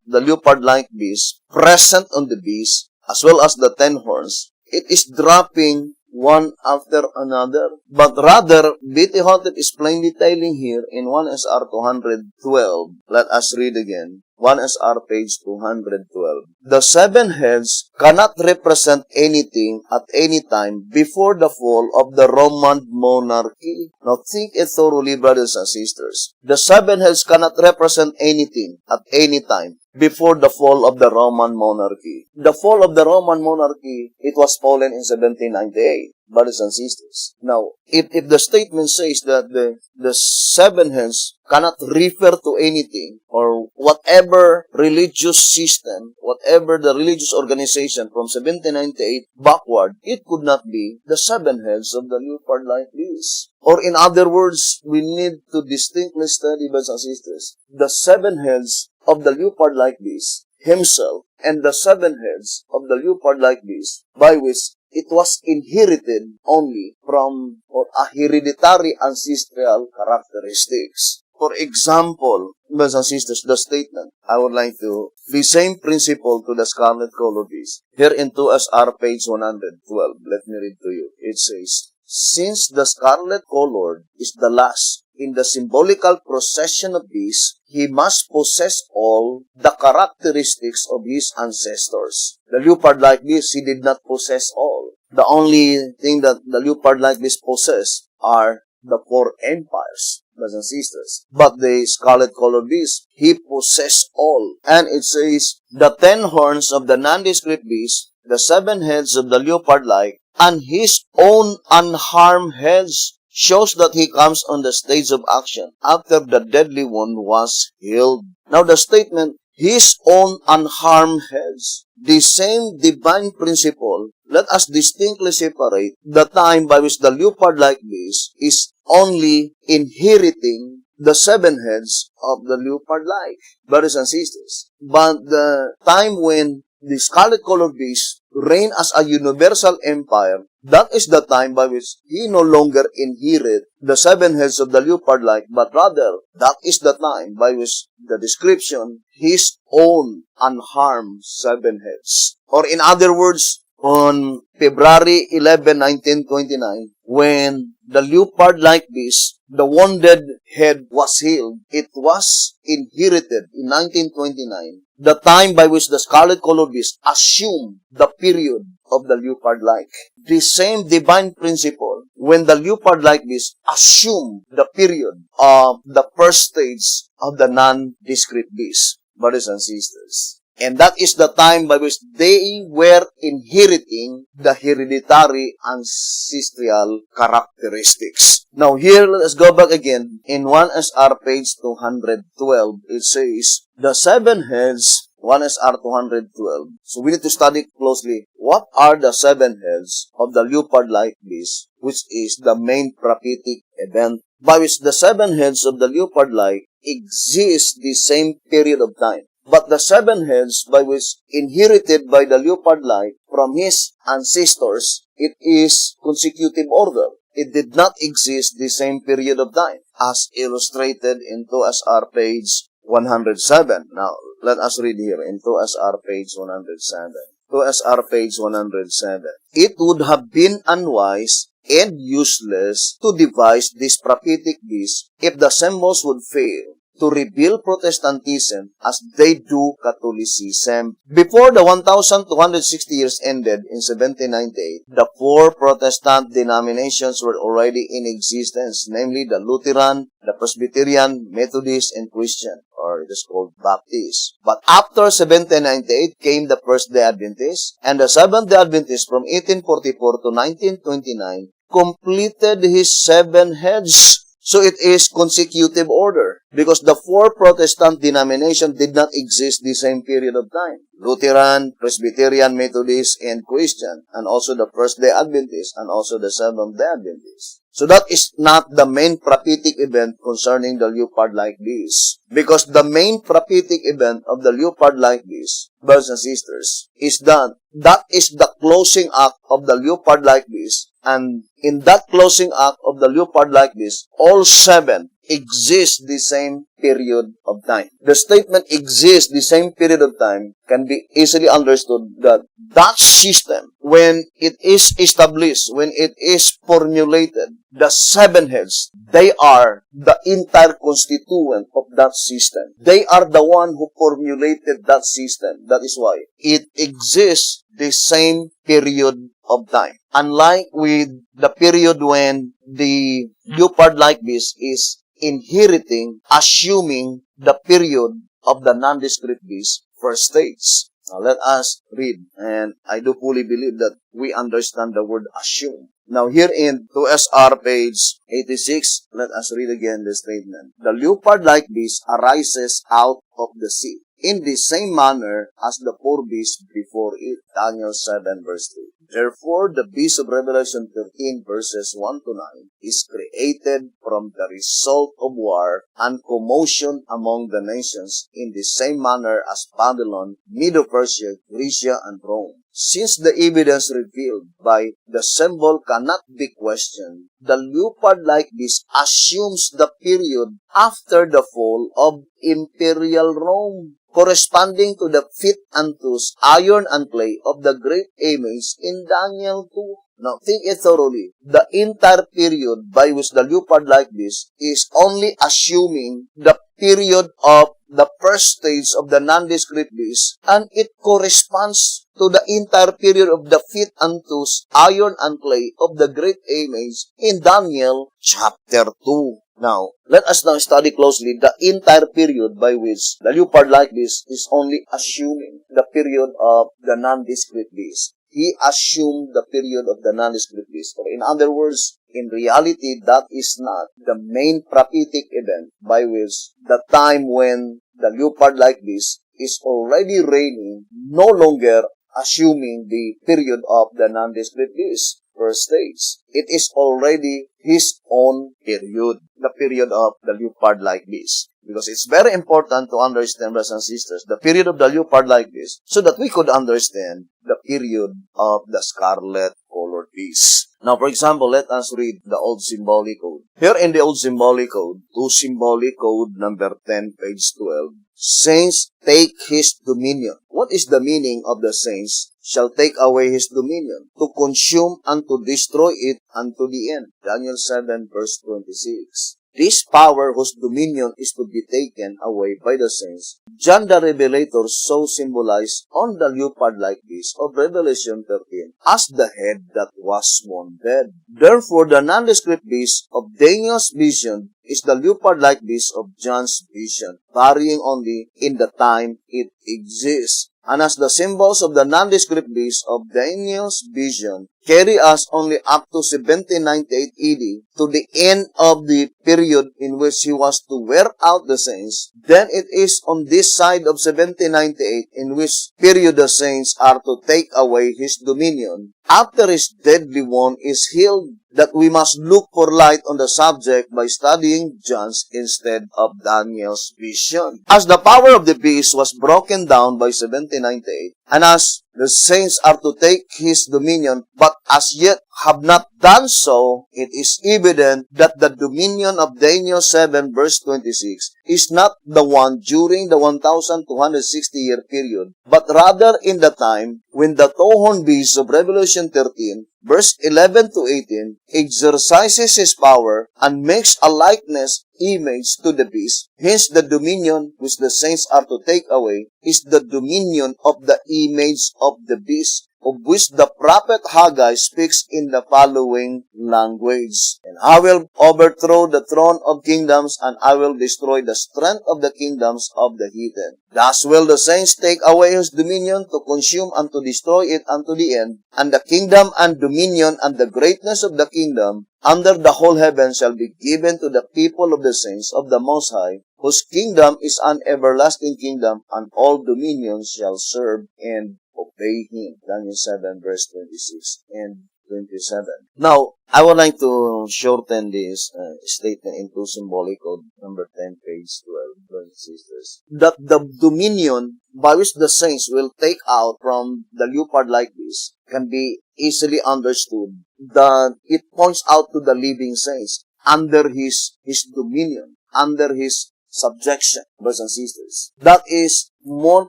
the leopard-like beast, present on the beast, as well as the 10 horns, it is dropping one after another. But rather, B.T. Hotep is plainly telling here in 1SR 212. Let us read again. 1SR page 212. The 7 heads cannot represent anything at any time before the fall of the Roman monarchy. Now think it thoroughly, brothers and sisters. The 7 heads cannot represent anything at any time before the fall of the Roman monarchy. The fall of the Roman monarchy, it was fallen in 1798, brothers and sisters. Now, if the statement says that the 7 heads cannot refer to anything or whatever religious system, whatever the religious organization from 1798 backward, it could not be the 7 heads of the leopard-like beast. Or in other words, we need to distinctly study, brothers and sisters, the 7 heads of the leopard-like beast himself and the 7 heads of the leopard-like beast by which it was inherited only from or a hereditary ancestral characteristics. For example, brothers and sisters, the statement, I would like to, the same principle to the scarlet color beast. Here in 2SR page 112, let me read to you. It says, since the scarlet colored is the last in the symbolical procession of beasts, he must possess all the characteristics of his ancestors. The leopard-like beast, he did not possess all. the only thing that the leopard-like beast possess are the four empires, brothers and sisters. But the scarlet-colored beast, he possessed all. And it says, the 10 horns of the nondescript beast, the 7 heads of the leopard-like, and his own unharmed heads, shows that he comes on the stage of action after the deadly one was healed. Now the statement, his own unharmed heads, the same divine principle, let us distinctly separate the time by which the leopard-like beast is only inheriting the 7 heads of the leopard-like, brothers and sisters. But the time when the scarlet-colored beast reign as a universal empire, that is the time by which he no longer inherit the 7 heads of the leopard-like, but rather, that is the time by which the description, his own unharmed 7 heads. Or in other words, on February 11, 1929, when the leopard-like beast, the wounded head was healed, it was inherited in 1929, the time by which the scarlet-colored beast assumed the period of the leopard-like. The same divine principle, when the leopard-like beast assumed the period of the first stage of the nondescript beast, brothers and sisters. And that is the time by which they were inheriting the hereditary ancestral characteristics. Now here, let us go back again. In 1SR page 212, it says, the 7 heads, 1SR 212. So we need to study closely. What are the 7 heads of the leopard-like beast, which is the main prophetic event by which the 7 heads of the leopard-like exist the same period of time. But the 7 heads by which inherited by the leopard-like from his ancestors, it is consecutive order. It did not exist the same period of time, as illustrated in 2SR page 107. Now, let us read here in 2SR page 107. 2SR page 107. It would have been unwise and useless to devise this prophetic beast if the symbols would fail to reveal Protestantism as they do Catholicism. Before the 1,260 years ended in 1798, the 4 Protestant denominations were already in existence, namely the Lutheran, the Presbyterian, Methodist, and Christian, or it is called Baptist. But after 1798 came the First-day Adventists, and the Seventh-day Adventist from 1844 to 1929 completed his 7 heads. So it is consecutive order because the 4 Protestant denominations did not exist the same period of time. Lutheran, Presbyterian, Methodist, and Christian, and also the First-day Adventist, and also the Seventh-day Adventist. So that is not the main prophetic event concerning the leopard-like beast. Because the main prophetic event of the leopard-like beast, brothers and sisters, is that is the closing act of the leopard-like beast. And in that closing act of the leopard-like beast, all 7 exist the same period of time. The statement exists the same period of time can be easily understood that that system, when it is established, when it is formulated, the 7 heads, they are the entire constituent of that system. They are the one who formulated that system. That is why it exists the same period of time. Unlike with the period when the leopard-like beast is inheriting, assuming the period of the nondescript beast first stage. Now let us read, and I do fully believe that we understand the word assume. Now here in 2SR page 86, let us read again the statement. The leopard-like beast arises out of the sea in the same manner as the 4 beasts before it. Daniel 7 verse 3. Therefore, the beast of Revelation 13 verses 1 to 9 is created from the result of war and commotion among the nations in the same manner as Babylon, Medo-Persia, Grecia, and Rome. Since the evidence revealed by the symbol cannot be questioned, the leopard-like beast assumes the period after the fall of Imperial Rome, corresponding to the feet and toes, iron and clay of the great image in Daniel 2. Now, think it thoroughly. The entire period by which the leopard-like beast is only assuming the period of the first stage of the nondescript beast, and it corresponds to the entire period of the feet and toes, iron and clay of the great image in Daniel chapter 2. Now, let us now study closely the entire period by which the leopard-like beast is only assuming the period of the nondescript beast. He assumed the period of the nondescript beast. Or in other words, in reality, that is not the main prophetic event by which the time when the leopard-like beast is already reigning, no longer assuming the period of the nondescript beast. First stage. It is already his own period, the period of the leopard-like beast. Because it's very important to understand, brothers and sisters, the period of the leopard-like beast, so that we could understand the period of the scarlet-colored beast. Now, for example, let us read the Old Symbolic Code. Here in the Old Symbolic Code, to Symbolic Code number 10, page 12, saints take his dominion. What is the meaning of the saints shall take away his dominion? To consume and to destroy it unto the end. Daniel 7, verse 26. This power whose dominion is to be taken away by the saints, John the Revelator so symbolized on the leopard-like beast of Revelation 13 as the head that was wounded. Therefore, the nondescript beast of Daniel's vision is the leopard-like beast of John's vision, varying only in the time it exists. And as the symbols of the nondescript beast of Daniel's vision carry us only up to 1798 AD, to the end of the period in which he was to wear out the saints, then it is on this side of 1798 in which period the saints are to take away his dominion. After his deadly wound is healed, that we must look for light on the subject by studying John's instead of Daniel's vision. As the power of the beast was broken down by 1798, and as the saints are to take his dominion, but as yet have not done so, it is evident that the dominion of Daniel 7 verse 26 is not the one during the 1,260-year period, but rather in the time when the two-horned beast of Revelation 13 verse 11 to 18 exercises his power and makes a likeness image to the beast. Hence, the dominion which the saints are to take away is the dominion of the image of the beast, of which the prophet Haggai speaks in the following language. And I will overthrow the throne of kingdoms, and I will destroy the strength of the kingdoms of the heathen. Thus will the saints take away his dominion, to consume and to destroy it unto the end. And the kingdom and dominion and the greatness of the kingdom under the whole heaven shall be given to the people of the saints of the Most High, whose kingdom is an everlasting kingdom, and all dominions shall serve and obey him. Daniel 7 verse 26 and 27. Now, I would like to shorten this statement into Symbolic Code number 10, page 12, brothers and sisters. That the dominion by which the saints will take out from the leopard-like beast can be easily understood. That it points out to the living saints under his dominion, under his subjection, brothers and sisters. That is more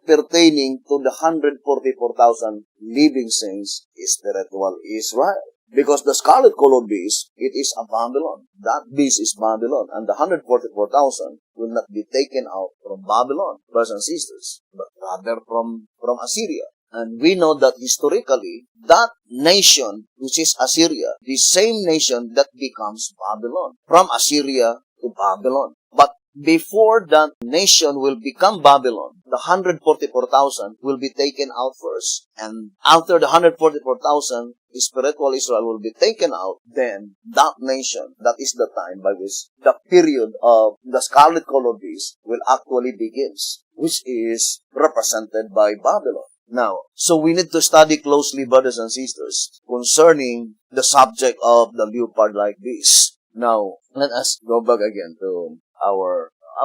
pertaining to the 144,000 living saints, spiritual Israel. Because the scarlet-colored beast, it is a Babylon. That beast is Babylon. And the 144,000 will not be taken out from Babylon, brothers and sisters, but rather from Assyria. And we know that historically, that nation, which is Assyria, the same nation that becomes Babylon, from Assyria to Babylon. But before that nation will become Babylon, the 144,000 will be taken out first. And after the 144,000, spiritual Israel will be taken out, then that nation, that is the time by which the period of the scarlet-colored beast will actually begins, which is represented by Babylon. Now, so we need to study closely, brothers and sisters, concerning the subject of the leopard-like beast. Now, let us go back again to I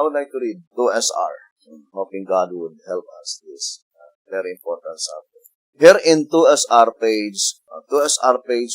would like to read 2SR, hoping God would help us this very important subject. Here in 2SR page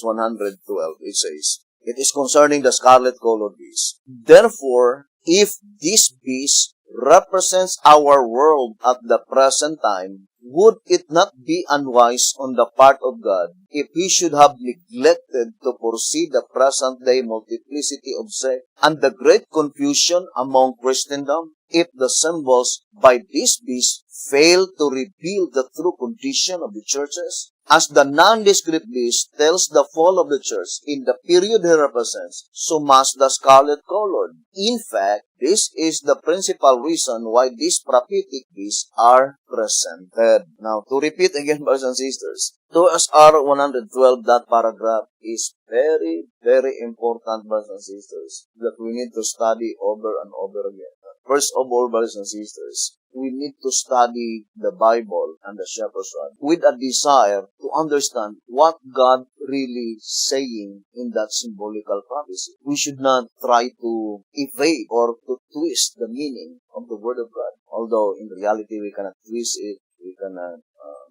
112, it says, it is concerning the scarlet-colored beast. Therefore, if this beast represents our world at the present time, would it not be unwise on the part of God if He should have neglected to foresee the present-day multiplicity of sects and the great confusion among Christendom, if the symbols by this beast fail to reveal the true condition of the churches? As the nondescript beast tells the fall of the church in the period he represents, so must the scarlet-colored. In fact, this is the principal reason why these prophetic beasts are presented. Now, to repeat again, brothers and sisters, 2SR 112, that paragraph is very, very important, brothers and sisters, that we need to study over and over again. First of all, brothers and sisters, we need to study the Bible and the Shepherd's Rod with a desire to understand what God really saying in that symbolical prophecy. We should not try to evade or to twist the meaning of the Word of God. Although in reality we cannot twist it, we cannot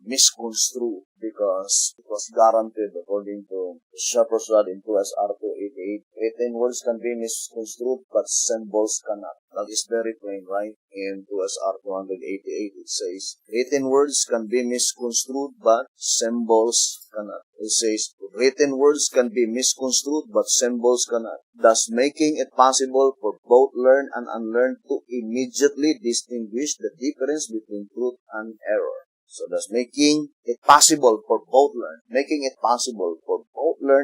misconstrue, because it was guaranteed according to the Shepherd's Rod in 2SR 288. Written words can be misconstrued, but symbols cannot. That is very plain, right? In 2SR 288 it says, written words can be misconstrued, but symbols cannot. It says, written words can be misconstrued, but symbols cannot, thus making it possible for both learned and unlearned to immediately distinguish the difference between truth and error. So thus making it possible for both learned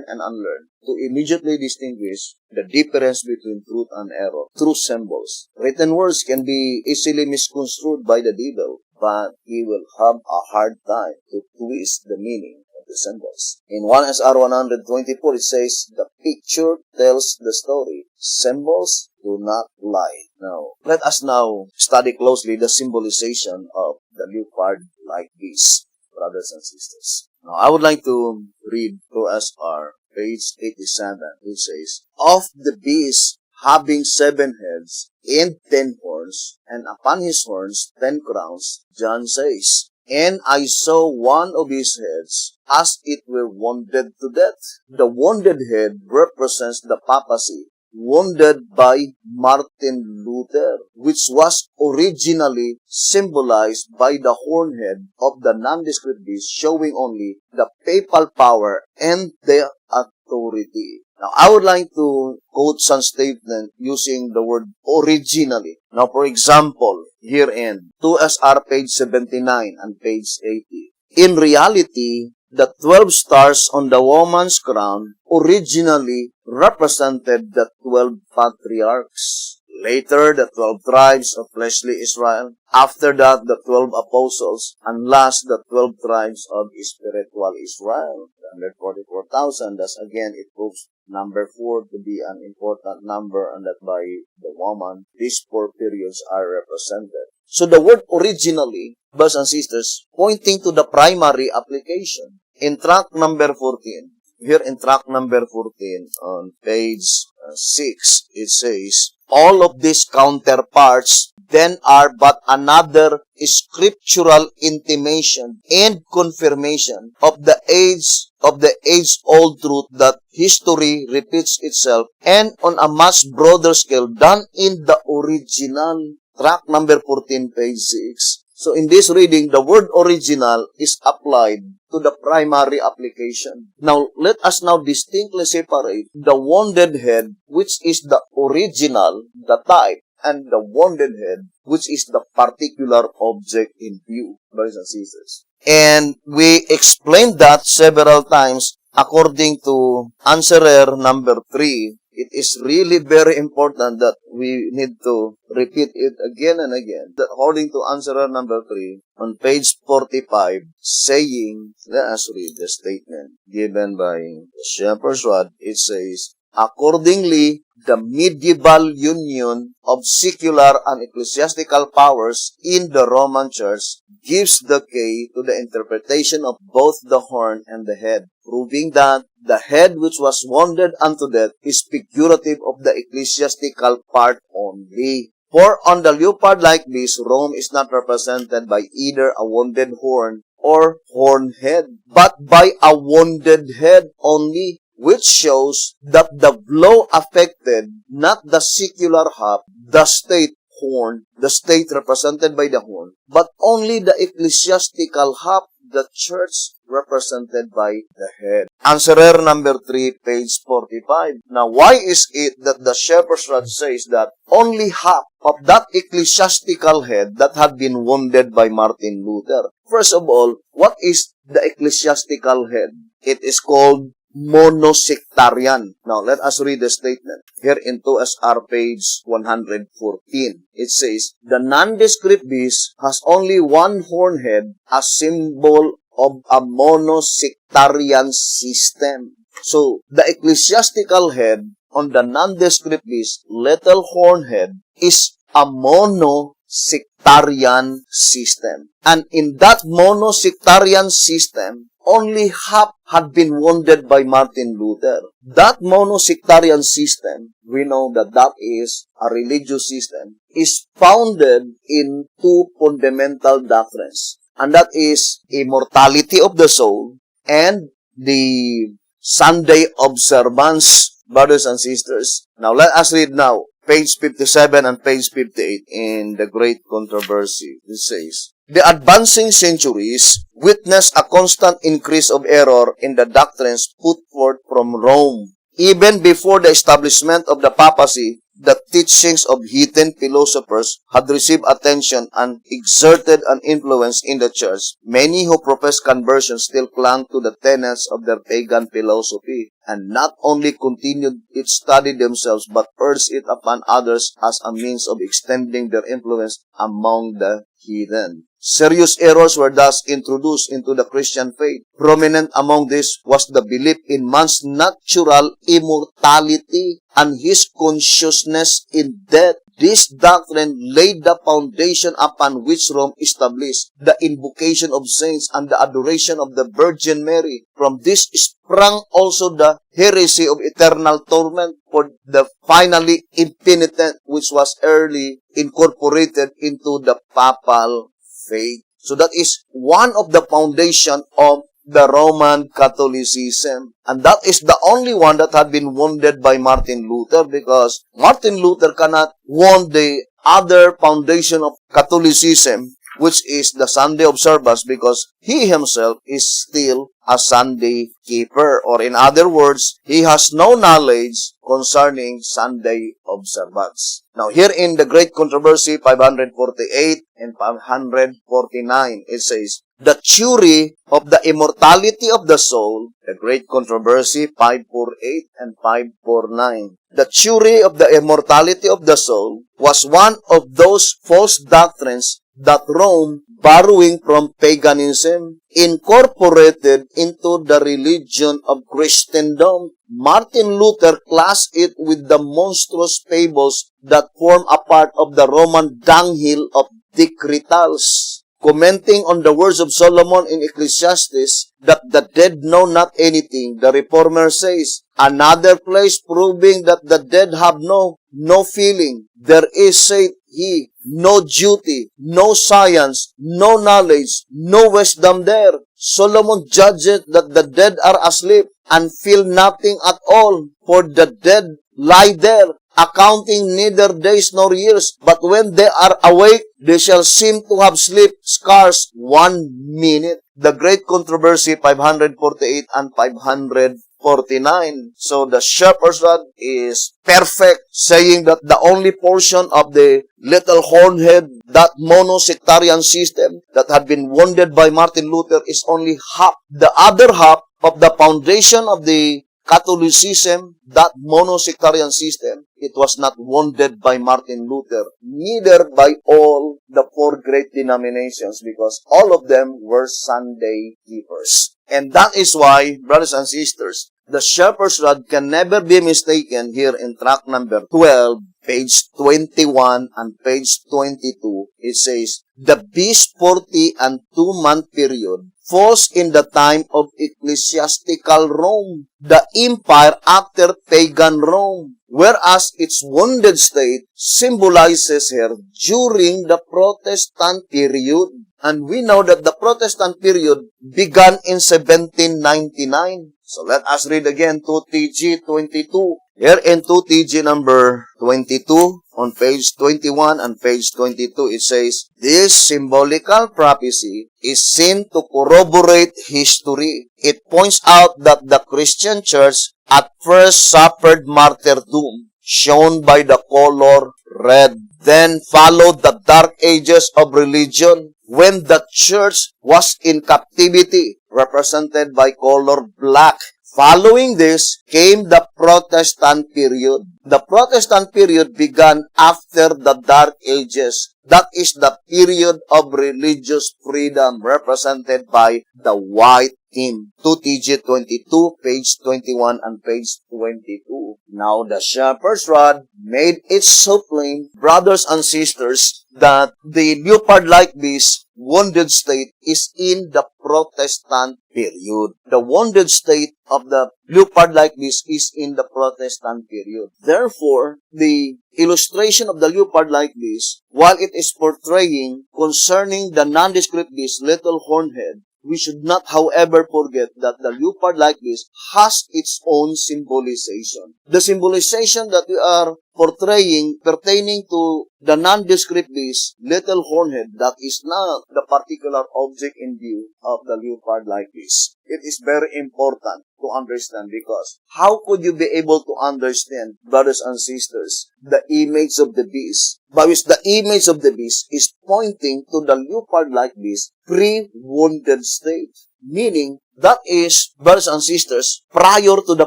and unlearned to immediately distinguish the difference between truth and error through symbols. Written words can be easily misconstrued by the devil, but he will have a hard time to twist the meaning of the symbols. In 1SR 124, it says, the picture tells the story. Symbols do not lie. Now, let us now study closely the symbolization of the leopard like beast, brothers and sisters. Now, I would like to read 2SR, page 87, which says, of the beast having 7 heads and 10 horns, and upon his horns 10 crowns, John says, and I saw one of his heads as it were wounded to death. The wounded head represents the papacy, wounded by Martin Luther, which was originally symbolized by the horn head of the nondescript beast, showing only the papal power and their authority. Now, I would like to quote some statement using the word originally. Now, for example, herein, 2SR page 79 and page 80. In reality, the 12 stars on the woman's crown originally represented the 12 patriarchs. Later, the 12 tribes of fleshly Israel. After that, the 12 apostles. And last, the 12 tribes of spiritual Israel. 144,000. Thus, again, it proves number 4 to be an important number, and that by the woman, these 4 periods are represented. So the word originally, brothers and sisters, pointing to the primary application. In tract number 14, here in tract number 14, on page 6, it says, all of these counterparts then are but another scriptural intimation and confirmation of the age-old truth that history repeats itself, and on a much broader scale than in the original. Tract number 14, page 6. So in this reading, the word original is applied to the primary application. Now, let us now distinctly separate the wounded head, which is the original, the type, and the wounded head, which is the particular object in view, brothers and sisters. And we explained that several times according to answerer number 3. It is really very important that we need to repeat it again and again. That according to answerer number 3, on page 45, saying, let us read the statement given by the Shepherd's Rod. It says, accordingly, the medieval union of secular and ecclesiastical powers in the Roman Church gives the key to the interpretation of both the horn and the head, proving that the head which was wounded unto death is figurative of the ecclesiastical part only. For on the leopard-like beast, Rome is not represented by either a wounded horn or horn head, but by a wounded head only, which shows that the blow affected not the secular half, the state horn, the state represented by the horn, but only the ecclesiastical half, the church represented by the head. Answerer number 3, page 45. Now, why is it that the shepherd's rod says that only half of that ecclesiastical head that had been wounded by Martin Luther? First of all, what is the ecclesiastical head? It is called monosectarian. Now, let us read the statement. Here in 2SR page 114, it says, the nondescript beast has only one horn head, a symbol of a monosectarian system. So, the ecclesiastical head on the nondescript beast, little horn head, is a monosectarian system. And in that monosectarian system, only half had been wounded by Martin Luther. That monosectarian system, we know that that is a religious system, is founded in two fundamental doctrines. And that is immortality of the soul and the Sunday observance, brothers and sisters. Now, let us read now, page 57 and page 58 in the Great Controversy. It says, the advancing centuries witnessed a constant increase of error in the doctrines put forth from Rome. Even before the establishment of the papacy, the teachings of heathen philosophers had received attention and exerted an influence in the church. Many who professed conversion still clung to the tenets of their pagan philosophy, and not only continued its study themselves, but urged it upon others as a means of extending their influence among the heathen. Serious errors were thus introduced into the Christian faith. Prominent among these was the belief in man's natural immortality and his consciousness in death. This doctrine laid the foundation upon which Rome established the invocation of saints and the adoration of the Virgin Mary. From this sprang also the heresy of eternal torment for the finally impenitent, which was early incorporated into the papal faith. So that is one of the foundation of the Roman Catholicism. And that is the only one that had been wounded by Martin Luther, because Martin Luther cannot wound the other foundation of Catholicism, which is the Sunday observance, because he himself is still a Sunday keeper. Or in other words, he has no knowledge concerning Sunday observance. Now, here in the Great Controversy 548 and 549, it says, the theory of the immortality of the soul, the Great Controversy 548 and 549. The theory of the immortality of the soul was one of those false doctrines that Rome, borrowing from paganism, incorporated into the religion of Christendom. Martin Luther classed it with the monstrous fables that form a part of the Roman dunghill of decretals. Commenting on the words of Solomon in Ecclesiastes that the dead know not anything, the reformer says, another place proving that the dead have no feeling. There is, saith he, no duty, no science, no knowledge, no wisdom there. Solomon judgeth that the dead are asleep and feel nothing at all, for the dead lie there, accounting neither days nor years, but when they are awake, they shall seem to have slept scarce 1 minute. The Great Controversy 548 and 549. So the shepherd's rod is perfect, saying that the only portion of the little hornhead, that monosectarian system that had been wounded by Martin Luther, is only half. The other half of the foundation of the Catholicism, that monosectarian system, it was not wounded by Martin Luther, neither by all the four great denominations, because all of them were Sunday keepers. And that is why, brothers and sisters, the shepherd's rod can never be mistaken here in tract number 12, page 21 and page 22. It says, the beast 40 and 2-month period falls in the time of ecclesiastical Rome, the empire after pagan Rome, whereas its wounded state symbolizes here during the Protestant period. And we know that the Protestant period began in 1799. So let us read again 2TG 22. Here in 2TG number 22, on page 21 and page 22, it says, this symbolical prophecy is seen to corroborate history. It points out that the Christian church at first suffered martyrdom, shown by the color red. Then followed the dark ages of religion when the church was in captivity, represented by color black. Following this came the Protestant period. The Protestant period began after the Dark Ages. That is the period of religious freedom, represented by the white hymn. 2TG22, page 21 and page 22. Now the shepherd's rod made it so plain, brothers and sisters, that the leopard-like beast wounded state is in the Protestant period. The wounded state of the leopard-like beast is in the Protestant period. Therefore, the illustration of the leopard-like beast, while it is portraying concerning the nondescript beast, little horned head, we should not, however, forget that the leopard-like beast has its own symbolization. The symbolization that we are portraying pertaining to the nondescript beast, little hornhead, that is not the particular object in view of the leopard-like beast. It is very important to understand, because how could you be able to understand, brothers and sisters, the image of the beast? By which the image of the beast is pointing to the leopard-like beast pre-wounded state. Meaning, that is, brothers and sisters, prior to the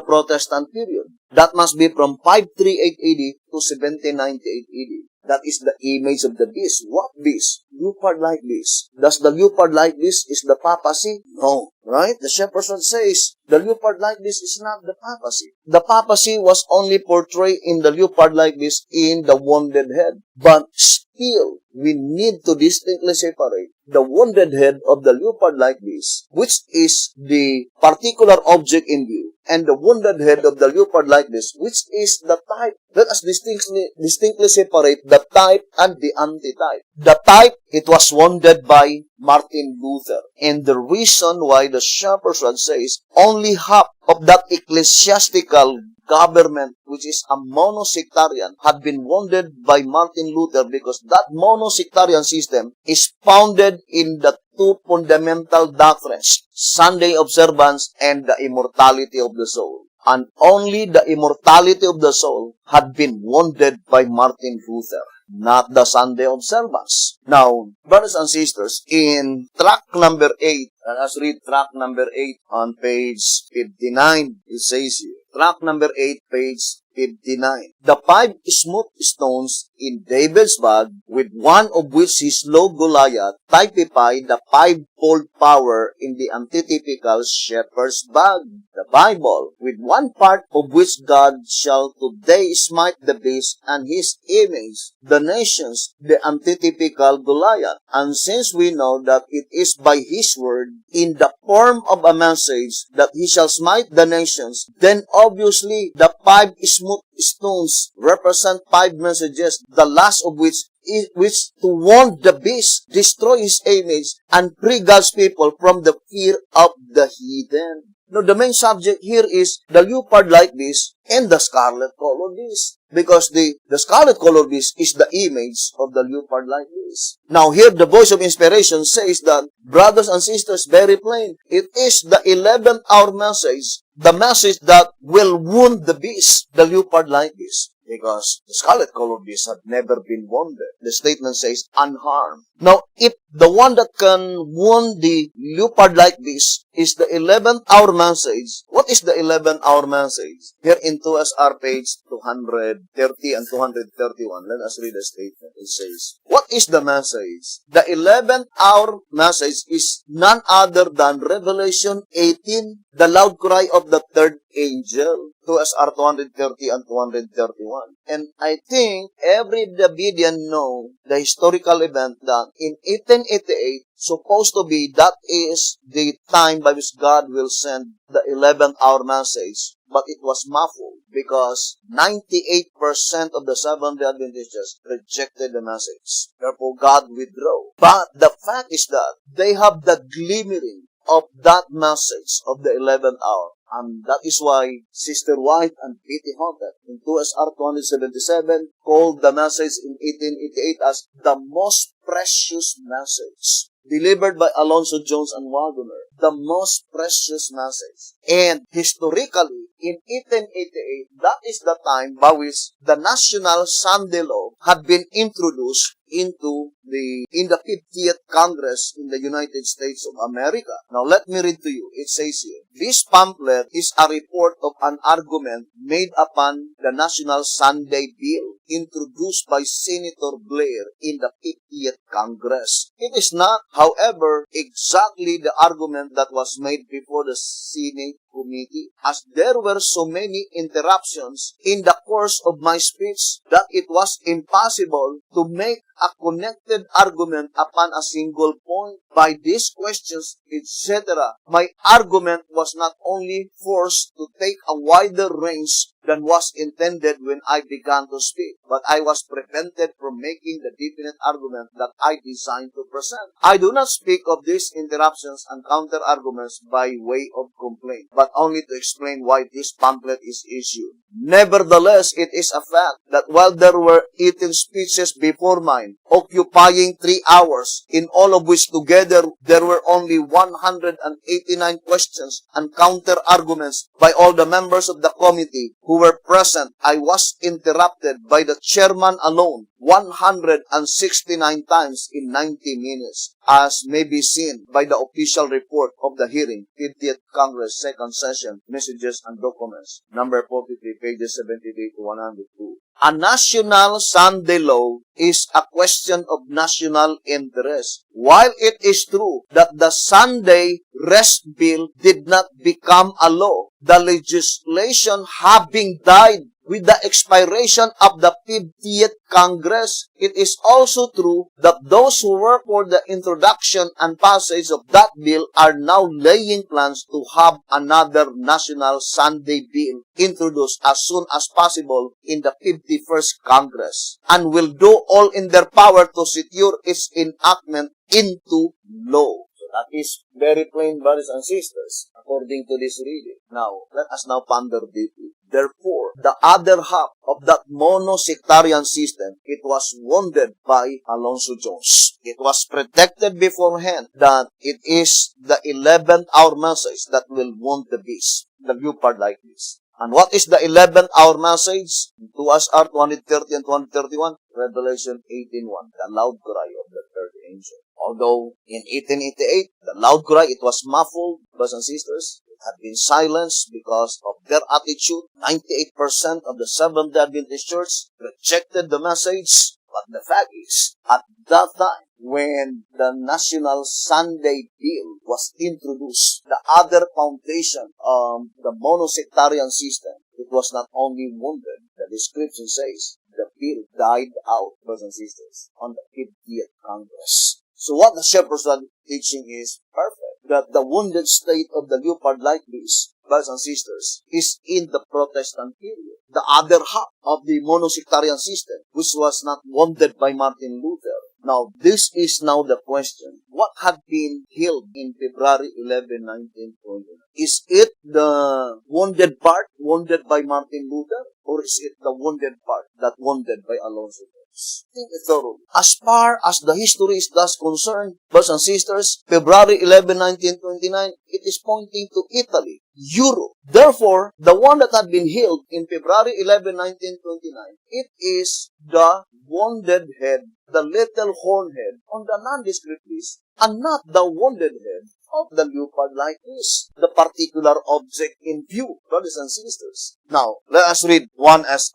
Protestant period. That must be from 538 AD to 1798 AD. That is the image of the beast. What beast? Leopard-like beast. Does the leopard-like beast is the papacy? No. Right? The shepherd's rod says the leopard-like beast is not the papacy. The papacy was only portrayed in the leopard-like beast in the wounded head. But still, we need to distinctly separate the wounded head of the leopard-like beast, which is the particular object in view, and the wounded head of the leopard-like beast, which is the type. Let us distinctly separate the type and the antitype. The type, it was wounded by Martin Luther. And the reason why the shepherd's rod says only half of that ecclesiastical government, which is a monosectarian, had been wounded by Martin Luther, because that monosectarian system is founded in the two fundamental doctrines, Sunday observance and the immortality of the soul. And only the immortality of the soul had been wounded by Martin Luther, not the Sunday observance. Now, brothers and sisters, in track number 8, let us read track number 8 on page 59. It says here, track number 8, page 59. The 5 smooth stones in David's bag, with one of which he slew Goliath, typify the 5-fold power in the antitypical shepherd's bag. The Bible, with one part of which God shall today smite the beast and his image, the nations, the antitypical Goliath. And since we know that it is by his word, in the form of a message, that he shall smite the nations, then obviously the 5 smooth stones represent 5 messages, the last of which to warn the beast, destroy his image, and free God's people from the fear of the heathen. Now, the main subject here is the leopard-like beast and the scarlet-colored beast. Because the scarlet-colored beast is the image of the leopard-like beast. Now, here the voice of inspiration says that, brothers and sisters, very plain, it is the 11th hour message, the message that will wound the beast, the leopard-like beast. Because the scarlet-colored beast had never been wounded. The statement says, unharmed. Now, if the one that can wound the leopard-like beast is the 11th hour message, what is the 11th hour message? Here in 2SR page 230 and 231, let us read the statement. It says, what is the message? The 11th hour message is none other than Revelation 18, the loud cry of the third angel. 2SR 230 and 231. And I think every Davidian know the historical event that in 1888, supposed to be, that is the time by which God will send the 11th hour message. But it was muffled because 98% of the Seventh-day Adventists rejected the message. Therefore, God withdrew. But the fact is that they have the glimmering of that message of the 11th hour. And that is why Sister White and P.T. Hunter in 2SR 277 called the message in 1888 as the most precious message delivered by Alonzo Jones and Waggoner. The most precious message. And historically, in 1888, that is the time by which the National Sunday Law had been introduced in the 50th Congress in the United States of America. Now let me read to you. It says here, this pamphlet is a report of an argument made upon the National Sunday Bill introduced by Senator Blair in the 50th Congress. It is not, however, exactly the argument that was made before the Senate committee, as there were so many interruptions in the course of my speech that it was impossible to make a connected argument upon a single point. By these questions, etc., my argument was not only forced to take a wider range than was intended when I began to speak, but I was prevented from making the definite argument that I designed to present. I do not speak of these interruptions and counter-arguments by way of complaint, but only to explain why this pamphlet is issued. Nevertheless, it is a fact that while there were 18 speeches before mine, occupying 3 hours, in all of which together there were only 189 questions and counter-arguments by all the members of the committee who were present, I was interrupted by the chairman alone 169 times in 90 minutes, as may be seen by the official report of the hearing, 50th Congress, 2nd Session, Messages and Documents, number 43, pages 73 to 102. A national Sunday law is a question of national interest. While it is true that the Sunday Rest Bill did not become a law, the legislation having died with the expiration of the 50th Congress, it is also true that those who work for the introduction and passage of that bill are now laying plans to have another national Sunday bill introduced as soon as possible in the 51st Congress, and will do all in their power to secure its enactment into law. That is very plain, brothers and sisters, according to this reading. Now, let us now ponder deeply. Therefore, the other half of that mono-sectarian system, it was wounded by Alonzo Jones. It was predicted beforehand that it is the 11th hour message that will wound the beast, the leopard like this. And what is the 11th hour message? 2SR 230 and 231, Revelation 18:1, the loud cry of the third angel. Although in 1888, the loud cry, it was muffled, brothers and sisters, it had been silenced because of their attitude. 98% of the Seventh-day Adventist Church rejected the message. But the fact is, at that time, when the National Sunday Bill was introduced, the other foundation of the monosectarian system, it was not only wounded. The description says the bill died out, brothers and sisters, on the 50th Congress. So what the shepherds are teaching is perfect, that the wounded state of the leopard like beast, brothers and sisters, is in the Protestant period. The other half of the monosectarian system, which was not wounded by Martin Luther. Now, this is now the question. What had been healed in February 11, 1929? Is it the wounded part, wounded by Martin Luther? Or is it the wounded part that wounded by Alonzo Jones? Think it thoroughly. As far as the history is thus concerned, brothers and sisters, February 11, 1929, it is pointing to Italy, Europe. Therefore, the one that had been healed in February 11, 1929, it is the wounded head, the little horn head on the nondescript list, and not the wounded head of the leopard like this, the particular object in view, brothers and sisters. Now, let us read 1SR.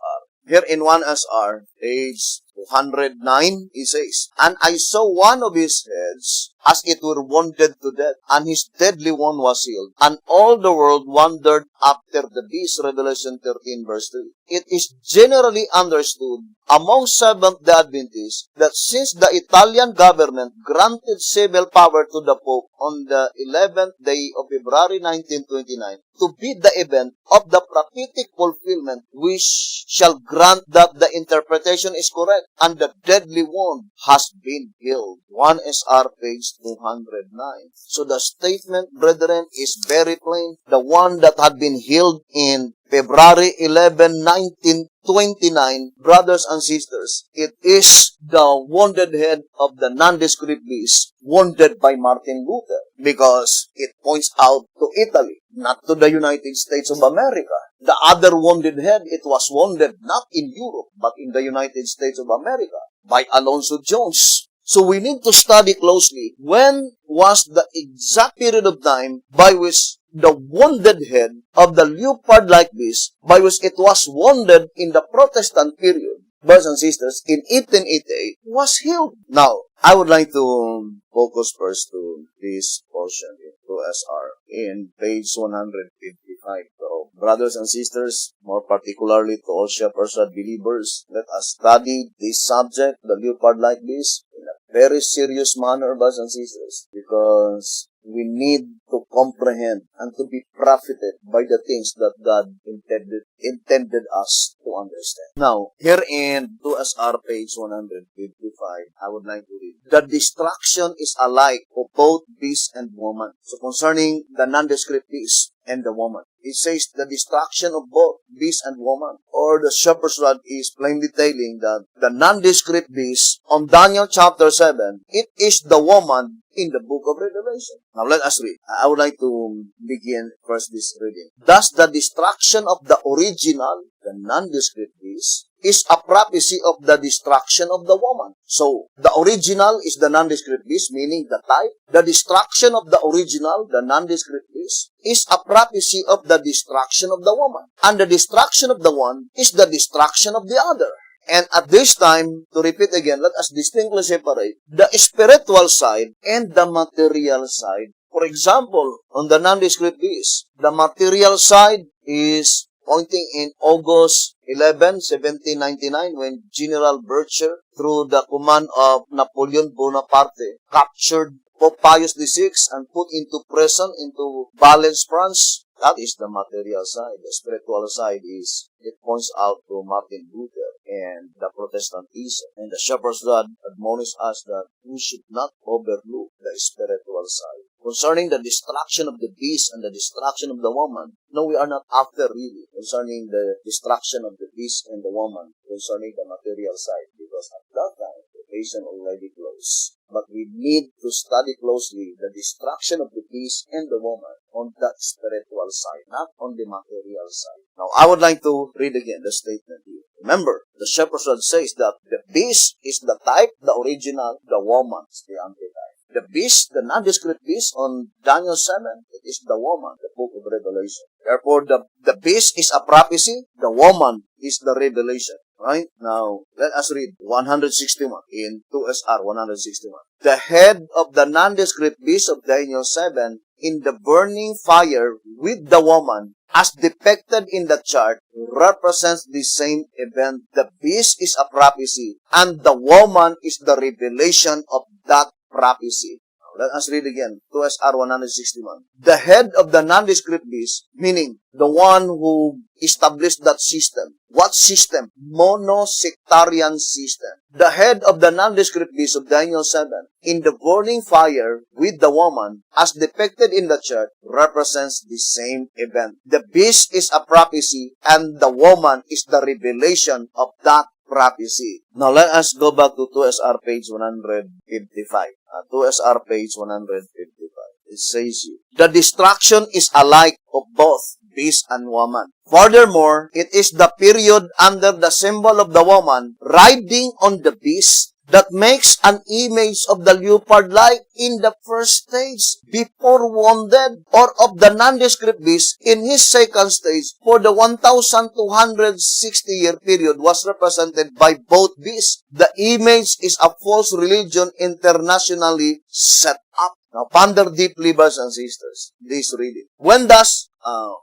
Here in 1SR, page 209, it says, "And I saw one of his heads as it were wounded to death, and his deadly wound was healed. And all the world wondered after the beast," Revelation 13, verse 3. It is generally understood among Seventh-day Adventists that since the Italian government granted civil power to the Pope on the 11th day of February 1929 to be the event of the prophetic fulfillment, we shall grant that the interpretation is correct. and the deadly wound has been healed. 1 SR page 209. So the statement, brethren, is very plain. The one that had been healed in February 11, 1929, brothers and sisters, it is the wounded head of the nondescript beast, wounded by Martin Luther, because it points out to Italy, not to the United States of America. The other wounded head, it was wounded not in Europe, but in the United States of America by Alonzo Jones. So we need to study closely when was the exact period of time by which the wounded head of the leopard-like beast, by which it was wounded in the Protestant period, brothers and sisters, in 1888, was healed. Now, I would like to focus first to this portion in 2SR in page 155. So, brothers and sisters, more particularly to all shepherds and believers, let us study this subject, the leopard-like beast, in a very serious manner, brothers and sisters, because we need to comprehend and to be profited by the things that God intended us to understand. Now, here in 2SR page 155, I would like to read. The destruction is alike of both beast and woman. So concerning the nondescript beast and the woman, it says the destruction of both beast and woman, or the shepherd's rod is plainly telling that the nondescript beast on Daniel chapter 7, it is the woman in the book of Revelation. Now let us read. I would like to begin first this reading. Thus the destruction of the original, the nondescript beast, is a prophecy of the destruction of the woman. So, the original is the nondescript beast, meaning the type. The destruction of the original, the nondescript beast, is a prophecy of the destruction of the woman. And the destruction of the one is the destruction of the other. And at this time, to repeat again, let us distinctly separate the spiritual side and the material side. For example, on the nondescript beast, the material side is pointing in August 11, 1799, when General Bercher, through the command of Napoleon Bonaparte, captured Pope Pius VI and put into prison into Valence, France. That is the material side. The spiritual side is, it points out to Martin Luther and the Protestantism. And the shepherd's rod admonishes us that we should not overlook the spiritual side. Concerning the destruction of the beast and the destruction of the woman, no, we are not after really concerning the destruction of the beast and the woman, concerning the material side, because at that time, the patient already closed. But we need to study closely the destruction of the beast and the woman on that spiritual side, not on the material side. Now, I would like to read again the statement here. Remember, the shepherd's rod says that the beast is the type, the original, the woman is the antitype. The beast, the nondescript beast on Daniel 7, it is the woman, the book of Revelation. Therefore, the beast is a prophecy, the woman is the revelation. Right? Now, let us read 161 in 2SR 161. The head of the nondescript beast of Daniel 7 in the burning fire with the woman, as depicted in the chart, represents the same event. The beast is a prophecy, and the woman is the revelation of that prophecy. Now, let us read again, 2SR 161. The head of the nondescript beast, meaning the one who established that system. What system? Monosectarian system. The head of the nondescript beast of Daniel 7 in the burning fire with the woman, as depicted in the chart, represents the same event. The beast is a prophecy, and the woman is the revelation of that prophecy. Now, let us go back to 2SR page 155. 2SR page 155. It says here, the destruction is alike of both beast and woman. Furthermore, it is the period under the symbol of the woman riding on the beast that makes an image of the leopard-like in the first stage before wounded, or of the nondescript beast in his second stage, for the 1,260-year period was represented by both beasts. The image is a false religion internationally set up. Now, ponder deeply, brothers and sisters, this reading. When does,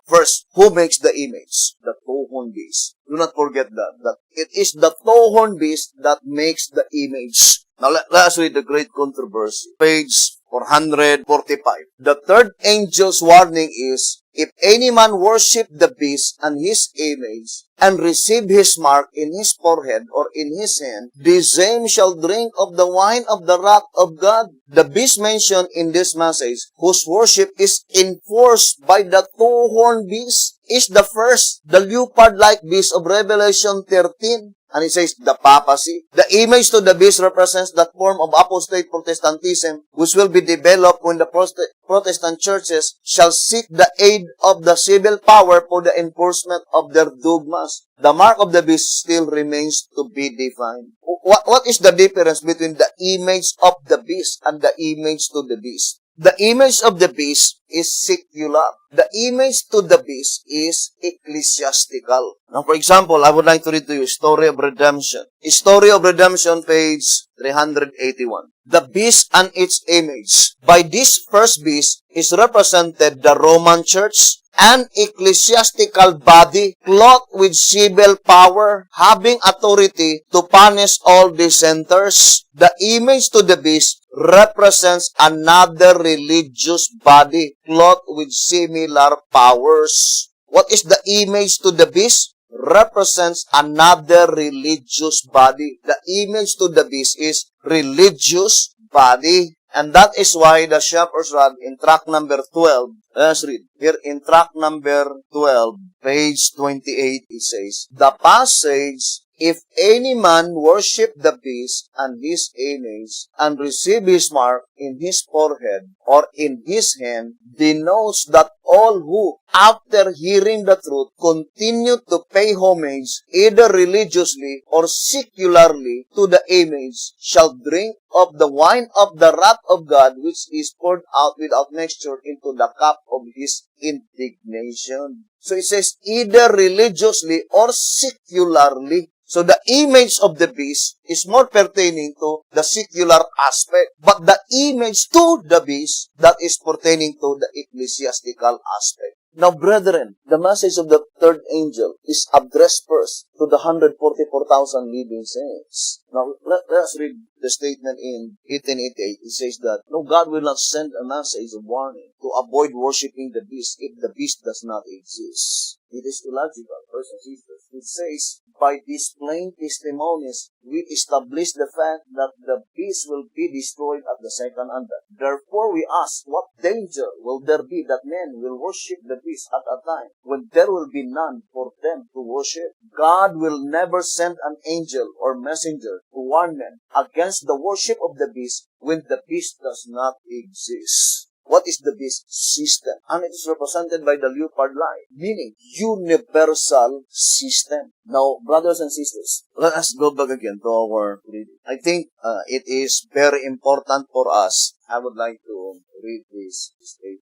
first, who makes the image? The two-horned beast. Do not forget that it is the two-horned beast that makes the image. Now, let us read the great controversy. Page 445. The third angel's warning is, if any man worship the beast and his image, and receive his mark in his forehead or in his hand, the same shall drink of the wine of the wrath of God. The beast mentioned in this message, whose worship is enforced by the two-horned beast, is the first, the leopard-like beast of Revelation 13. And it says, the papacy. The image to the beast represents that form of apostate Protestantism which will be developed when the Protestant churches shall seek the aid of the civil power for the enforcement of their dogmas. The mark of the beast still remains to be defined. What is the difference between the image of the beast and the image to the beast? The image of the beast is secular. The image to the beast is ecclesiastical. Now, for example, I would like to read to you Story of Redemption. Story of Redemption, page 381. The beast and its image. By this first beast is represented the Roman Church, an ecclesiastical body clothed with civil power, having authority to punish all dissenters. The image to the beast represents another religious body clothed with similar powers. What is the image to the beast? Represents another religious body. The image to the beast is religious body. And that is why the shepherd's rod in track number 12, let's read. Here in track number 12, page 28, it says, the passage, if any man worship the beast and his image, and receive his mark in his forehead or in his hand, denotes that all who, after hearing the truth, continue to pay homage, either religiously or secularly, to the image, shall drink of the wine of the wrath of God, which is poured out without mixture into the cup of his indignation. So it says, either religiously or secularly. So the image of the beast is more pertaining to the secular aspect. But the image to the beast, that is pertaining to the ecclesiastical aspect. Now, brethren, the message of the third angel is addressed first to the 144,000 living saints. Now, let us read the statement in 1888. It says that, no, God will not send a message of warning to avoid worshiping the beast if the beast does not exist. It is illogical, brothers and sisters. It says, by these plain testimonies, we establish the fact that the beast will be destroyed at the second advent. Therefore, we ask, what danger will there be that men will worship the beast at a time when there will be none for them to worship? God will never send an angel or messenger to warn men against the worship of the beast when the beast does not exist. What is the beast system? And it is represented by the leopard line, meaning universal system. Now, brothers and sisters, let us go back again to our reading. I think it is very important for us. I would like to read this statement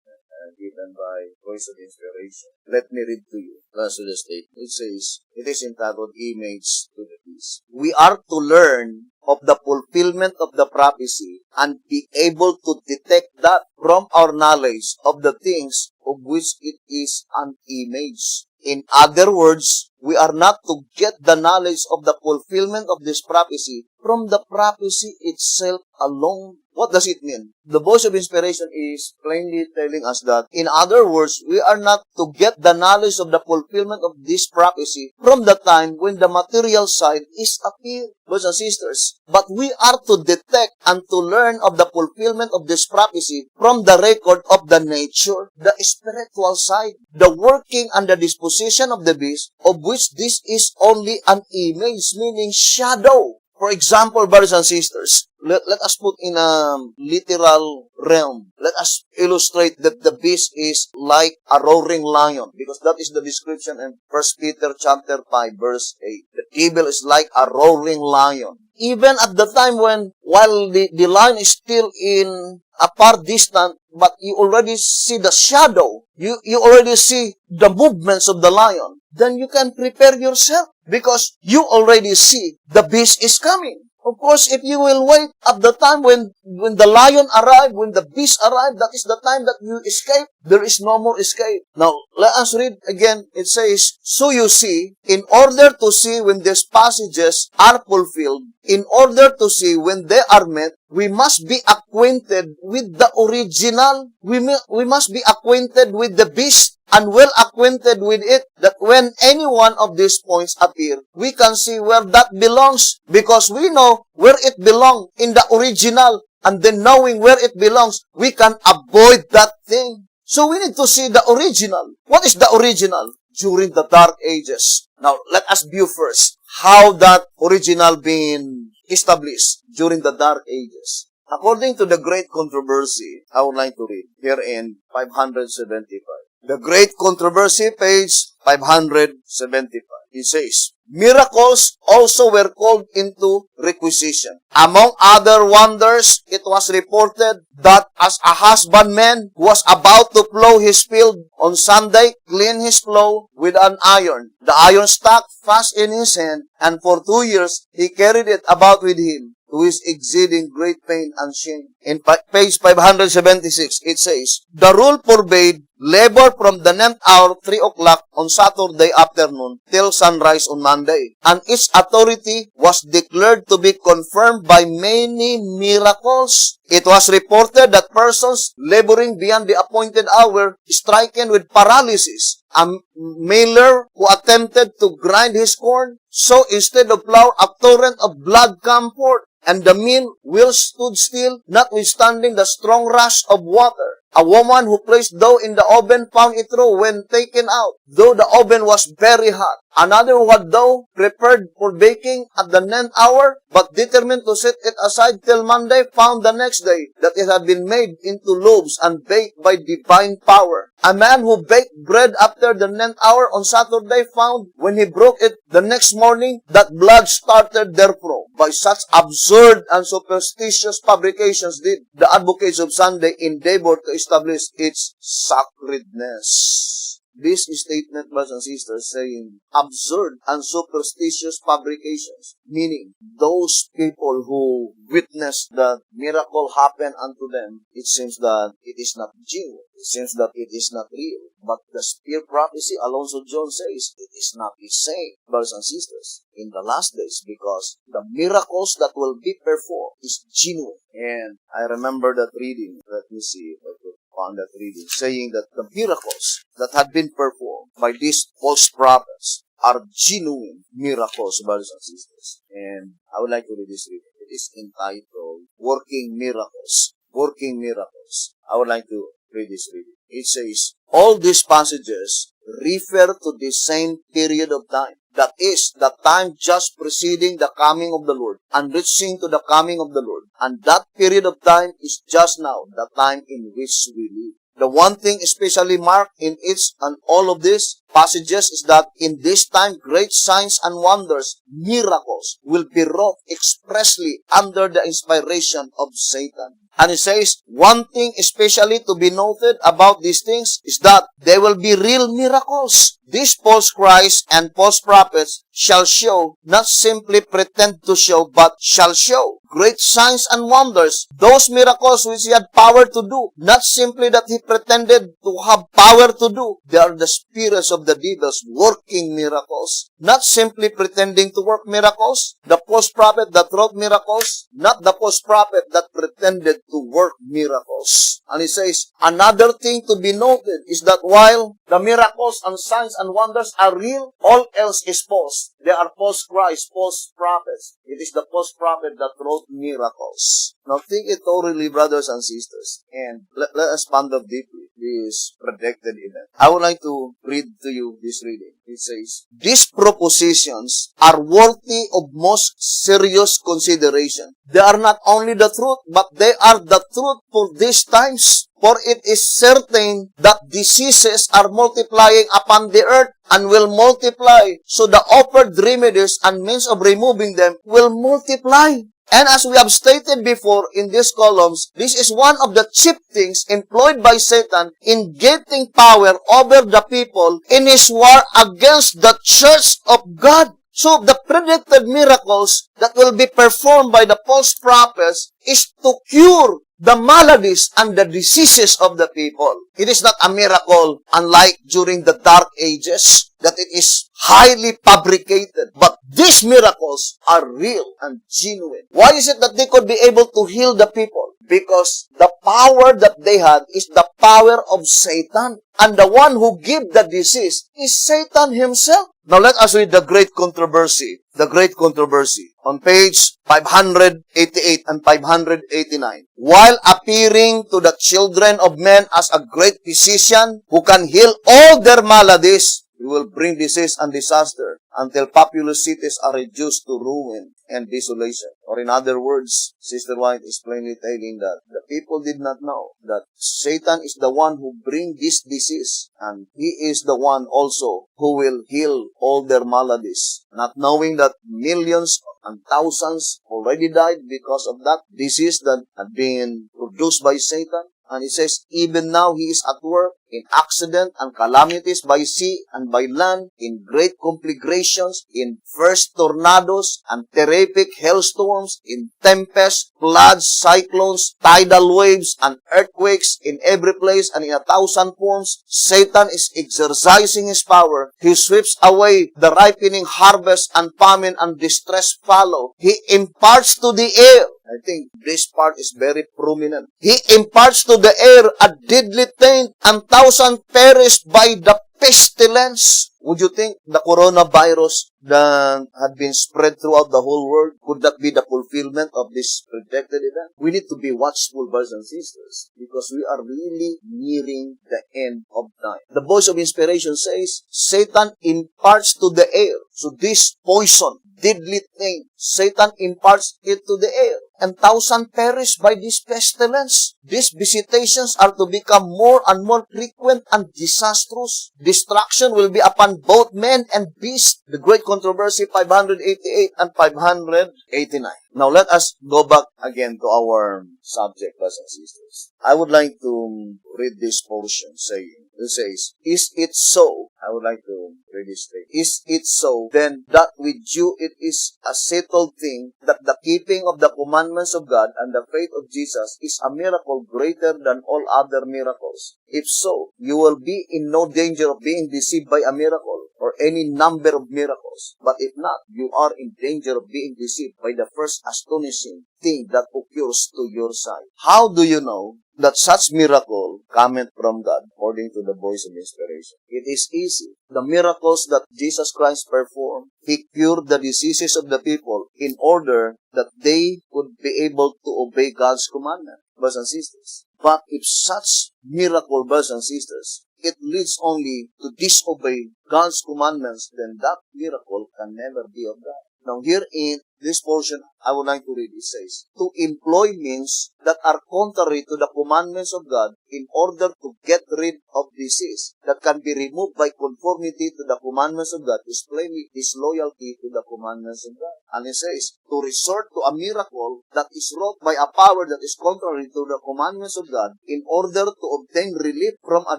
given by Voice of Inspiration. Let me read to you. Last to the statement. It says, it is entitled Image to the Beast. We are to learn of the fulfillment of the prophecy and be able to detect that from our knowledge of the things of which it is an image. In other words, we are not to get the knowledge of the fulfillment of this prophecy from the prophecy itself alone. What does it mean? The Voice of Inspiration is plainly telling us that, in other words, we are not to get the knowledge of the fulfillment of this prophecy from the time when the material side is appeared, brothers and sisters. But we are to detect and to learn of the fulfillment of this prophecy from the record of the nature, the spiritual side, the working and the disposition of the beast, of which this is only an image, meaning shadow. For example, brothers and sisters, let us put in a literal realm. Let us illustrate that the beast is like a roaring lion, because that is the description in 1 Peter chapter 5, verse 8. The devil is like a roaring lion. Even at the time while the lion is still in a far distant, but you already see the shadow, you already see the movements of the lion, then you can prepare yourself because you already see the beast is coming. Of course, if you will wait at the time when the lion arrived, when the beast arrived, that is the time that you escape. There is no more escape. Now, Let us read again. It says, so you see, in order to see when these passages are fulfilled, in order to see when they are met, we must be acquainted with the original. We must be acquainted with the beast and well acquainted with it, that when any one of these points appear, we can see where that belongs, because we know where it belongs in the original, and then knowing where it belongs, we can avoid that thing. So we need to see the original. What is the original? During the Dark Ages. Now, let us view first how that original been established during the Dark Ages. According to the Great Controversy, I would like to read here in 575. The Great Controversy, page 575. It says, miracles also were called into requisition. Among other wonders, it was reported that as a husbandman was about to plow his field on Sunday, clean his plow with an iron. The iron stuck fast in his hand, and for 2 years he carried it about with him, to his exceeding great pain and shame. In page 576, it says, the rule forbade labor from the 9th hour, 3 o'clock on Saturday afternoon till sunrise on Monday. And its authority was declared to be confirmed by many miracles. It was reported that persons laboring beyond the appointed hour, stricken with paralysis, a mailer who attempted to grind his corn, so instead of plow, a torrent of blood came forth, and the mill wheel stood still, notwithstanding the strong rush of water. A woman who placed dough in the oven found it raw when taken out, though the oven was very hot. Another who had dough prepared for baking at the 9th hour, but determined to set it aside till Monday, found the next day that it had been made into loaves and baked by divine power. A man who baked bread after the 9th hour on Saturday found, when he broke it the next morning, that blood started therefrom. By such absurd and superstitious fabrications did the advocates of Sunday endeavor to establish its sacredness. This statement, brothers and sisters, saying absurd and superstitious fabrications, meaning those people who witnessed the miracle happen unto them, it seems that it is not genuine. It seems that it is not real. But the spear prophecy, Alonzo John says, it is not the same, brothers and sisters, in the last days, because the miracles that will be performed is genuine. And I remember that reading. Let me see if I could find that reading, saying that the miracles that had been performed by these false prophets are genuine miracles, brothers and sisters. And I would like to read this reading. It is entitled Working Miracles. Working Miracles. I would like to read this reading. It says, all these passages refer to the same period of time. That is, the time just preceding the coming of the Lord and reaching to the coming of the Lord. And that period of time is just now, the time in which we live. The one thing especially marked in each and all of these passages is that in this time, great signs and wonders, miracles, will be wrought expressly under the inspiration of Satan. And it says, one thing especially to be noted about these things is that they will be real miracles. These false Christs and false prophets shall show, not simply pretend to show, but shall show great signs and wonders. Those miracles which he had power to do, not simply that he pretended to have power to do. They are the spirits of the devils working miracles, not simply pretending to work miracles. The false prophet that wrought miracles, not the false prophet that pretended to work miracles. And he says, another thing to be noted is that while the miracles and signs and wonders are real, all else is false. There are false Christs, false prophets. It is the false prophet that wrought miracles. Now think it thoroughly, brothers and sisters, and let us ponder deeply this predicted event. I would like to read to you this reading. It says, these propositions are worthy of most serious consideration. They are not only the truth, but they are the truth for these times. For it is certain that diseases are multiplying upon the earth and will multiply. So the offered remedies and means of removing them will multiply. And as we have stated before in these columns, this is one of the chief things employed by Satan in getting power over the people in his war against the church of God. So the predicted miracles that will be performed by the false prophets is to cure the maladies and the diseases of the people. It is not a miracle, unlike during the Dark Ages, that it is highly fabricated. But these miracles are real and genuine. Why is it that they could be able to heal the people? Because the power that they had is the power of Satan. And the one who gave the disease is Satan himself. Now let us read the great controversy. The great controversy on page 588 and 589. While appearing to the children of men as a great physician who can heal all their maladies, he will bring disease and disaster until populous cities are reduced to ruin and desolation. Or in other words, Sister White is plainly telling that the people did not know that Satan is the one who brings this disease, and he is the one also who will heal all their maladies. Not knowing that millions and thousands already died because of that disease that had been produced by Satan. And it says, even now he is at work in accident and calamities by sea and by land, in great conflagrations, in first tornadoes and terrific hailstorms, in tempests, floods, cyclones, tidal waves, and earthquakes in every place and in 1,000 forms. Satan is exercising his power. He sweeps away the ripening harvest, and famine and distress follow. He imparts to the air. I think this part is very prominent. He imparts to the air a deadly taint, and thousands perish by the pestilence. Would you think the coronavirus that had been spread throughout the whole world, could that be the fulfillment of this predicted event? We need to be watchful, brothers and sisters, because we are really nearing the end of time. The voice of inspiration says, Satan imparts to the air. So this poison, deadly thing, Satan imparts it to the air. And thousands perish by this pestilence. These visitations are to become more and more frequent and disastrous. Destruction will be upon both men and beasts. The great controversy 588 and 589. Now let us go back again to our subject, brothers and sisters. I would like to read this portion saying, it says, is it so? I would like to read this straight. Is it so, then, that with you it is a settled thing that the keeping of the commandments of God and the faith of Jesus is a miracle greater than all other miracles? If so, you will be in no danger of being deceived by a miracle or any number of miracles. But if not, you are in danger of being deceived by the first astonishing thing that occurs to your sight. How do you know that such miracle cometh from God, according to the voice of inspiration? It is easy. The miracles that Jesus Christ performed, He cured the diseases of the people in order that they could be able to obey God's commandment, brothers and sisters. But if such miracle, brothers and sisters, it leads only to disobey God's commandments, then that miracle can never be of God. Now here in this portion, I would like to read. It says, to employ means that are contrary to the commandments of God in order to get rid of disease that can be removed by conformity to the commandments of God is plainly disloyalty to the commandments of God. And it says, to resort to a miracle that is wrought by a power that is contrary to the commandments of God in order to obtain relief from a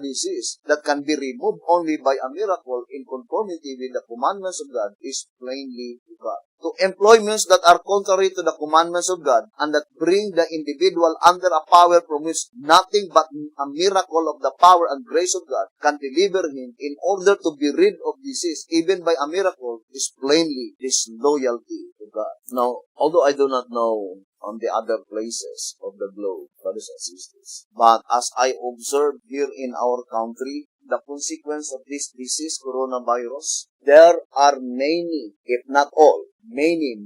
disease that can be removed only by a miracle in conformity with the commandments of God is plainly to God. To employ means that are contrary to the commandments of God and that bring the individual under a power from which nothing but a miracle of the power and grace of God can deliver him in order to be rid of disease, even by a miracle, is plainly disloyalty to God. Now, although I do not know on the other places of the globe, brothers and sisters, but as I observe here in our country, the consequence of this disease, coronavirus, there are many, if not all, many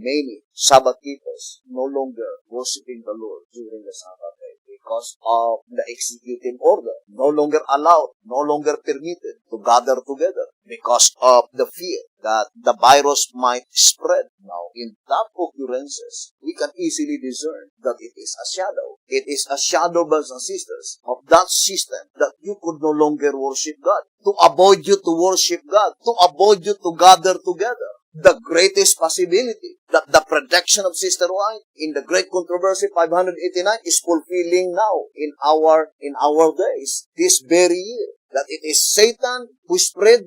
Sabbath keepers no longer worshiping the Lord during the Sabbath day because of the executive order. No longer allowed, no longer permitted to gather together because of the fear that the virus might spread. Now, in that occurrences, we can easily discern that it is a shadow. It is a shadow, brothers and sisters, of that system that you could no longer worship God. To avoid you to worship God, to avoid you to gather together. The greatest possibility that the prediction of Sister White in the great controversy 589 is fulfilling now in our days, this very year. That it is Satan who spread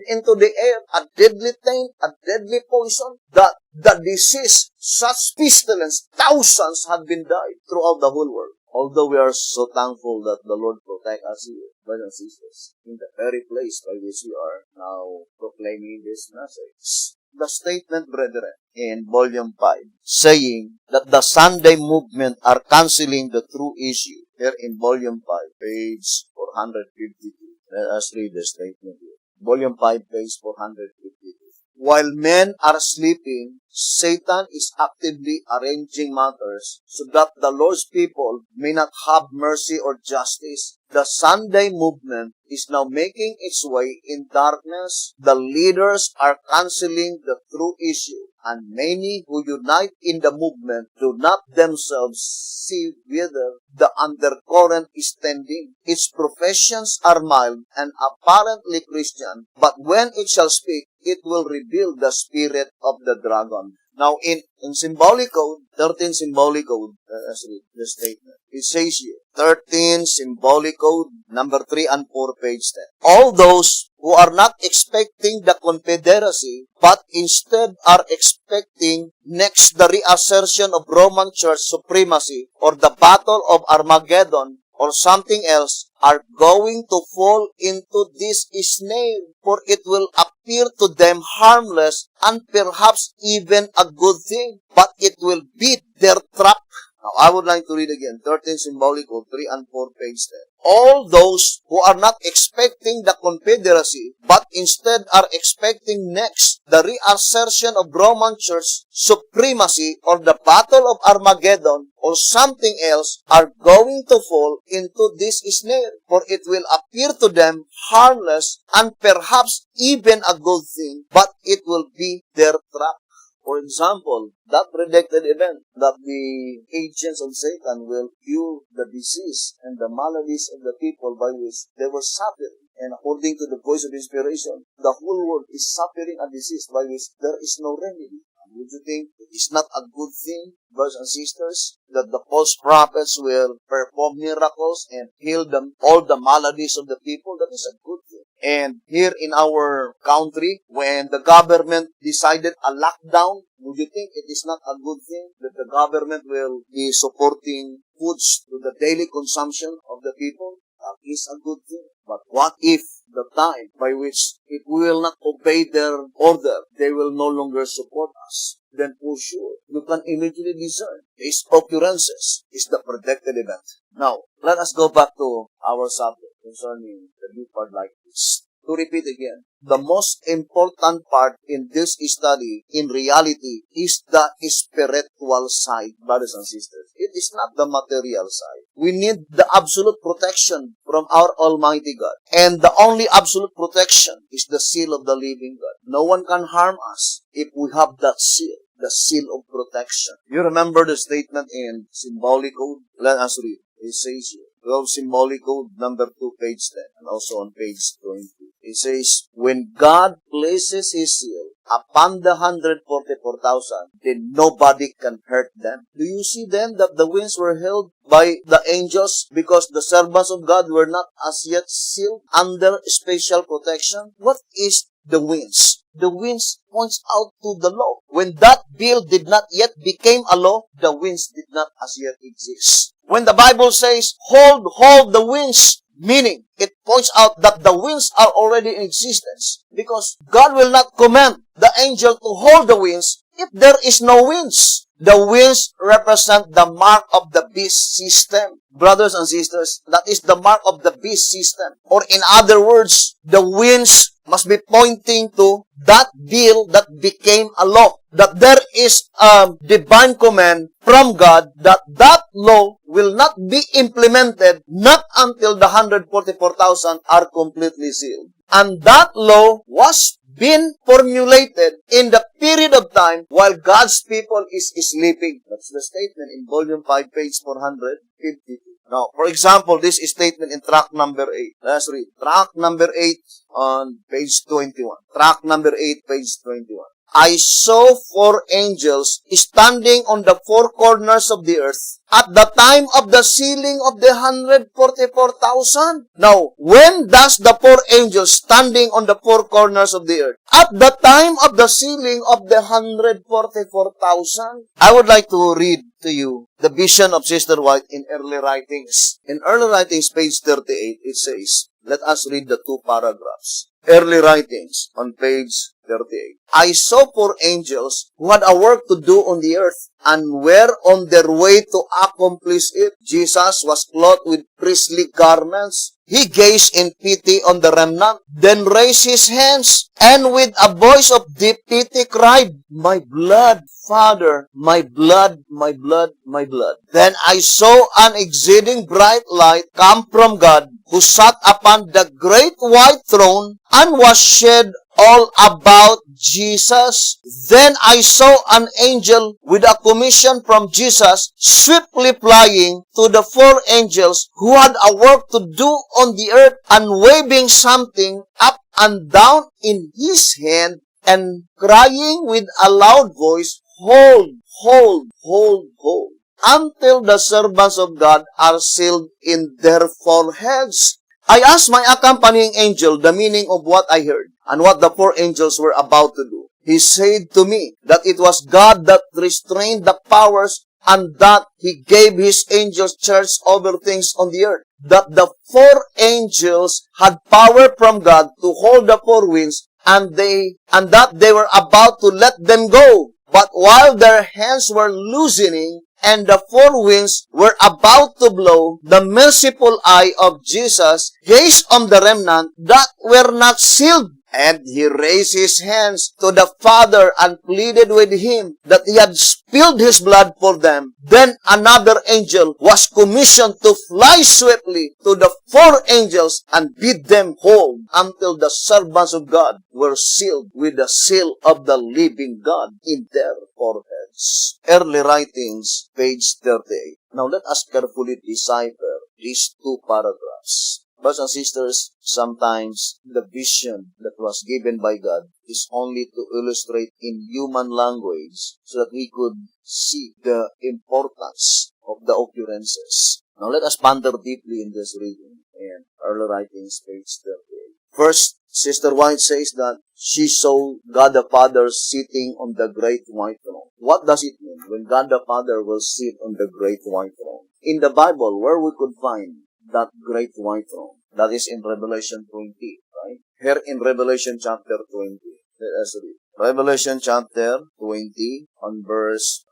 into the air a deadly taint, a deadly poison, that the disease, such pestilence, thousands have been died throughout the whole world. Although we are so thankful that the Lord protect us here, brothers and sisters, in the very place by which we are now proclaiming this message. The statement, brethren, in volume 5, saying that the Sunday movement are canceling the true issue. Here in volume 5, page 452. Let us read the statement here. Volume 5, page 452. While men are sleeping, Satan is actively arranging matters so that the Lord's people may not have mercy or justice. The Sunday movement is now making its way in darkness. The leaders are canceling the true issue, and many who unite in the movement do not themselves see whither the undercurrent is tending. Its professions are mild and apparently Christian, but when it shall speak, it will reveal the spirit of the dragon. Now, in symbolic code, 13 symbolic code, let's read the statement. It says here, 13 symbolic code, number 3 and 4, page 10. All those who are not expecting the confederacy, but instead are expecting next the reassertion of Roman Church supremacy or the battle of Armageddon or something else, are going to fall into this snare, for it will appear to them harmless and perhaps even a good thing, but it will beat their trap. Now, I would like to read again, 13 symbolic of 3 and 4, page 10. All those who are not expecting the confederacy, but instead are expecting next the reassertion of Roman Church supremacy or the battle of Armageddon or something else, are going to fall into this snare, for it will appear to them harmless and perhaps even a good thing, but it will be their trap. For example, that predicted event that the agents of Satan will cure the disease and the maladies of the people by which they were suffering. And according to the voice of inspiration, the whole world is suffering a disease by which there is no remedy. Would you think it is not a good thing, brothers and sisters, that the false prophets will perform miracles and heal all the maladies of the people? That is a good thing. And here in our country, when the government decided a lockdown, would you think it is not a good thing that the government will be supporting foods to the daily consumption of the people? That is a good thing. But what if the time by which if we will not obey their order, they will no longer support us? Then for sure, you can immediately discern these occurrences is the predicted event. Now, let us go back to our subject concerning the new part like this. To repeat again, the most important part in this study, in reality, is the spiritual side, brothers and sisters. It is not the material side. We need the absolute protection from our Almighty God. And the only absolute protection is the seal of the living God. No one can harm us if we have that seal, the seal of protection. You remember the statement in symbolic code? Let us read. It says here, 12 symbolic code, number 2, page 10, and also on page 20. It says, when God places His seal upon the 144,000, then nobody can hurt them. Do you see then that the winds were held by the angels because the servants of God were not as yet sealed under special protection? What is the winds? The winds points out to the law. When that bill did not yet become a law, the winds did not as yet exist. When the Bible says, hold the winds, meaning it points out that the winds are already in existence, because God will not command the angel to hold the winds if there is no winds. The winds represent the mark of the beast system. Brothers and sisters, that is the mark of the beast system. Or in other words, the winds must be pointing to that bill that became a law. That there is a divine command from God that that law will not be implemented not until the 144,000 are completely sealed. And that law was been formulated in the period of time while God's people is sleeping. That's the statement in volume 5, page 452. Now, for example, this is statement in track number 8. Let's read. Track number 8 on page 21. Track number 8, page 21. I saw 4 angels standing on the 4 corners of the earth, at the time of the sealing of the 144,000. Now, when does the four angels standing on the four corners of the earth? At the time of the sealing of the 144,000. I would like to read to you the vision of Sister White in early writings. In early writings, page 38, it says, let us read the two paragraphs. Early writings on page 38. I saw four angels who had a work to do on the earth and were on their way to accomplish it. Jesus was clothed with priestly garments. He gazed in pity on the remnant, then raised his hands, and with a voice of deep pity cried, my blood, Father, my blood, my blood, my blood. Then I saw an exceeding bright light come from God, who sat upon the great white throne, and was shed all about Jesus. Then I saw an angel with a commission from Jesus swiftly flying to the four angels who had a work to do on the earth and waving something up and down in his hand and crying with a loud voice, hold, hold, hold, hold, until the servants of God are sealed in their foreheads. I asked my accompanying angel the meaning of what I heard and what the four angels were about to do. He said to me that it was God that restrained the powers and that he gave his angels charge over things on the earth. That the four angels had power from God to hold the four winds and that they were about to let them go. But while their hands were loosening and the four winds were about to blow, the merciful eye of Jesus gazed on the remnant that were not sealed. And he raised his hands to the Father and pleaded with him that he had spilled his blood for them. Then another angel was commissioned to fly swiftly to the four angels and bid them hold until the servants of God were sealed with the seal of the living God in their foreheads. Early writings, page 38. Now let us carefully decipher these two paragraphs. Brothers and sisters, sometimes the vision that was given by God is only to illustrate in human language so that we could see the importance of the occurrences. Now let us ponder deeply in this reading and early writings, page 38. First, Sister White says that she saw God the Father sitting on the great white throne. What does it mean when God the Father will sit on the great white throne? In the Bible, where we could find that great white throne. That is in Revelation 20, right? Here in Revelation chapter 20. Let us read. Revelation chapter 20 on let us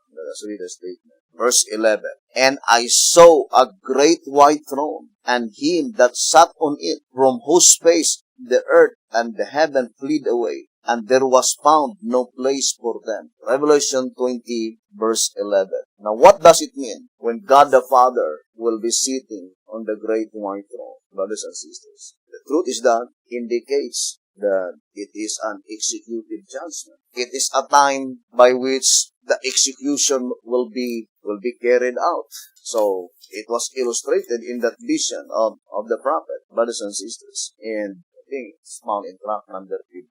read the statement. Verse 11. And I saw a great white throne, and him that sat on it, from whose face the earth and the heaven fled away, and there was found no place for them. Revelation 20, verse 11. Now, what does it mean when God the Father will be sitting on the great white throne, brothers and sisters? The truth is that indicates that it is an executive judgment. It is a time by which the execution will be carried out. So, it was illustrated in that vision of the prophet, brothers and sisters. And I think it's found in track number 15.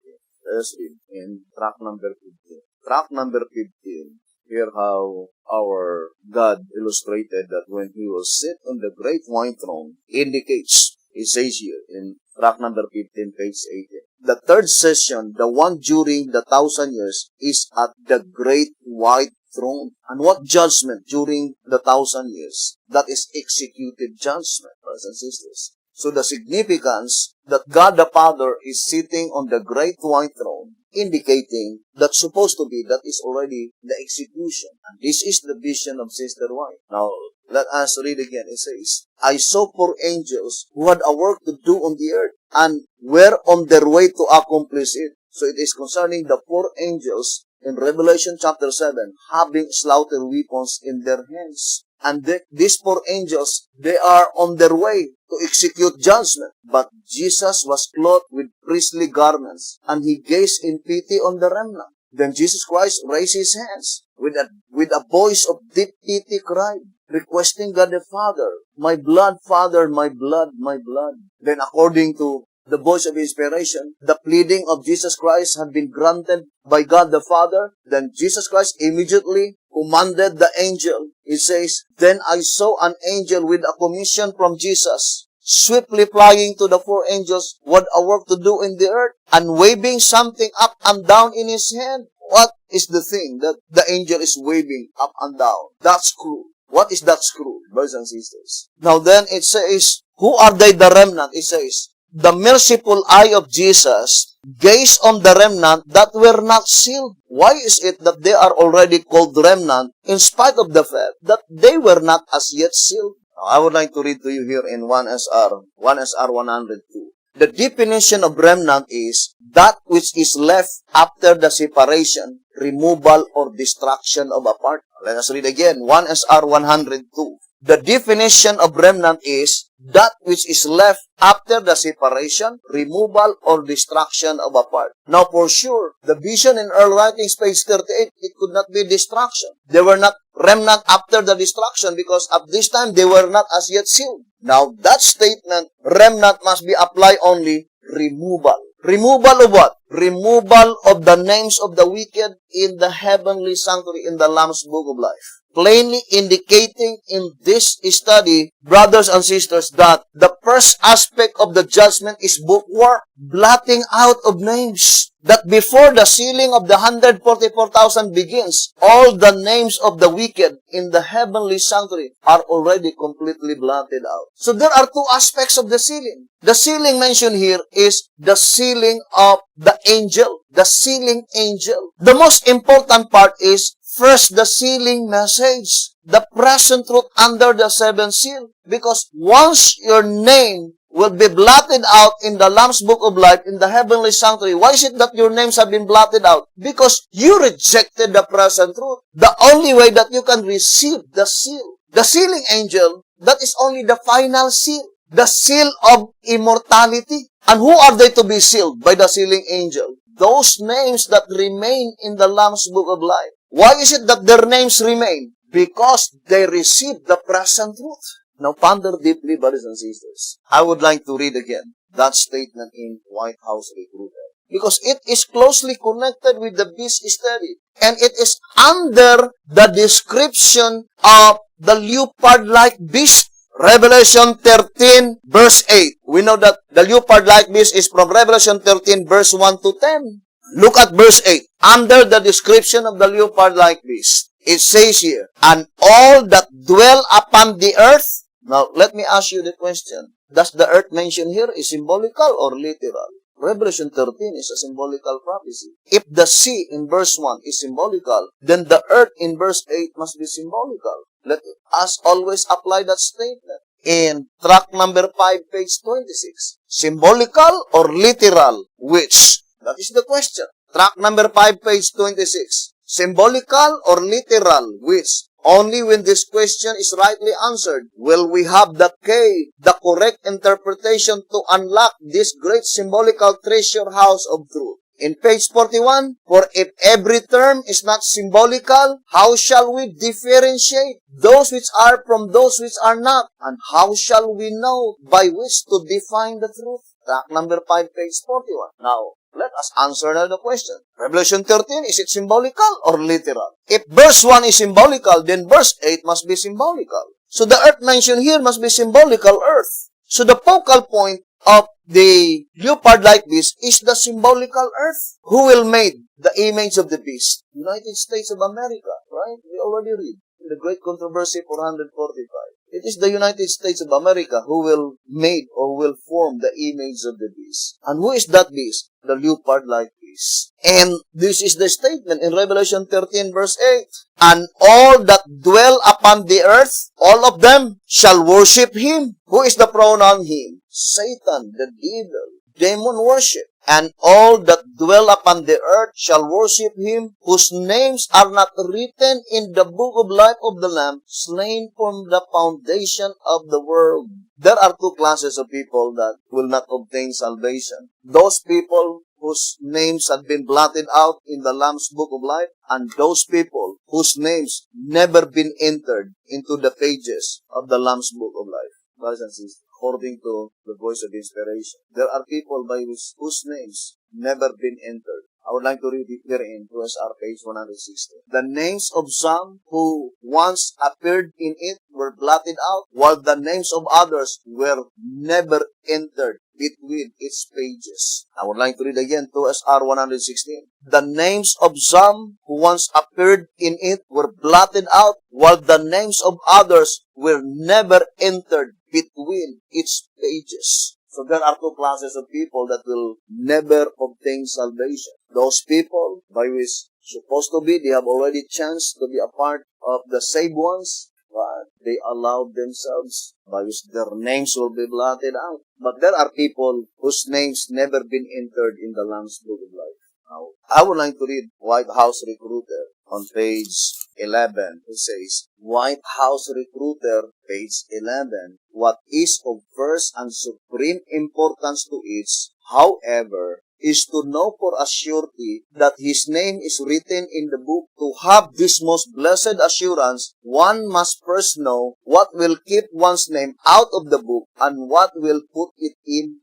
Let's read in track number 15. Track number 15, here how our God illustrated that when he will sit on the great white throne, indicates, it says here in track number 15, page 18. The third session, the one during the 1,000 years, is at the great white throne. And what judgment during the 1,000 years? That is executed judgment, brothers and sisters. So the significance that God the Father is sitting on the great white throne, indicating that supposed to be that is already the execution. And this is the vision of Sister White. Now, let us read again. It says, I saw four angels who had a work to do on the earth and were on their way to accomplish it. So it is concerning the four angels in Revelation chapter 7 having slaughter weapons in their hands. And these four angels, they are on their way to execute judgment. But Jesus was clothed with priestly garments, and he gazed in pity on the remnant. Then Jesus Christ raised his hands with a voice of deep pity cried, requesting God the Father, my blood, Father, my blood, my blood. Then according to the voice of inspiration, the pleading of Jesus Christ had been granted by God the Father. Then Jesus Christ immediately commanded the angel. It says, "Then I saw an angel with a commission from Jesus, swiftly flying to the four angels who had a work to do in the earth, and waving something up and down in his hand." What is the thing that the angel is waving up and down? That scroll. What is that scroll, brothers and sisters? Now then it says, who are they, the remnant? It says, the merciful eye of Jesus gazed on the remnant that were not sealed. Why is it that they are already called remnant in spite of the fact that they were not as yet sealed? Now, I would like to read to you here in 1SR 102. The definition of remnant is that which is left after the separation, removal, or destruction of a part. Let us read again, 1SR 102. The definition of remnant is that which is left after the separation, removal, or destruction of a part. Now, for sure, the vision in Earl Writings, page 38, it could not be destruction. They were not remnant after the destruction because at this time they were not as yet sealed. Now, that statement, remnant, must be applied only removal. Removal of what? Removal of the names of the wicked in the heavenly sanctuary in the Lamb's Book of Life. Plainly indicating in this study, brothers and sisters, that the first aspect of the judgment is bookwork, blotting out of names. That before the sealing of the 144,000 begins, all the names of the wicked in the heavenly sanctuary are already completely blotted out. So there are two aspects of the sealing. The sealing mentioned here is the sealing of the angel, the sealing angel. The most important part is first the sealing message, the present truth under the seventh seal. Because once your name will be blotted out in the Lamb's Book of Life in the heavenly sanctuary. Why is it that your names have been blotted out? Because you rejected the present truth. The only way that you can receive the seal, the sealing angel, that is only the final seal, the seal of immortality. And who are they to be sealed by the sealing angel? Those names that remain in the Lamb's Book of Life. Why is it that their names remain? Because they received the present truth. Now ponder deeply, brothers and sisters. I would like to read again that statement in White House Recruiter, because it is closely connected with the beast study. And it is under the description of the leopard-like beast. Revelation 13, verse 8. We know that the leopard-like beast is from Revelation 13, verse 1 to 10. Look at verse 8. Under the description of the leopard-like beast, it says here, "And all that dwell upon the earth." Now, let me ask you the question. Does the earth mentioned here is symbolical or literal? Revelation 13 is a symbolical prophecy. If the sea in verse 1 is symbolical, then the earth in verse 8 must be symbolical. Let us always apply that statement. In track number 5, page 26. Symbolical or literal? Which? That is the question. Track number 5, page 26. Symbolical or literal? Which? Only when this question is rightly answered will we have the correct interpretation to unlock this great symbolical treasure house of truth. In page 41, "For if every term is not symbolical, how shall we differentiate those which are from those which are not? And how shall we know by which to define the truth?" Track number 5, page 41. Now, let us answer now the question. Revelation 13, is it symbolical or literal? If verse 1 is symbolical, then verse 8 must be symbolical. So the earth mentioned here must be symbolical earth. So the focal point of the leopard-like beast is the symbolical earth. Who will make the image of the beast? United States of America, right? We already read in the Great Controversy 445. It is the United States of America who will make or will form the image of the beast. And who is that beast? The leopard-like beast. And this is the statement in Revelation 13 verse 8. "And all that dwell upon the earth, all of them shall worship him." Who is the pronoun him? Satan, the devil, demon worship. "And all that dwell upon the earth shall worship him, whose names are not written in the book of life of the Lamb, slain from the foundation of the world." There are two classes of people that will not obtain salvation. Those people whose names had been blotted out in the Lamb's Book of Life, and those people whose names never been entered into the pages of the Lamb's Book of Life. brothers and sisters, according to the voice of inspiration. There are people by whose names never been entered. I would like to read it here in 2SR page 160. The names of some who once appeared in it were blotted out, while the names of others were never entered between its pages. I would like to read again 2SR 116. The names of some who once appeared in it were blotted out, while the names of others were never entered between its pages. So there are two classes of people that will never obtain salvation. Those people, by which supposed to be, they have already chance to be a part of the saved ones, but they allowed themselves, by which their names will be blotted out. But there are people whose names never been entered in the Lamb's Book of Life. Now, I would like to read White House Recruiter on page 11. It says, White House Recruiter, page 11. What is of first and supreme importance to each, however, is to know for a surety that his name is written in the book. To have this most blessed assurance, one must first know what will keep one's name out of the book and what will put it in.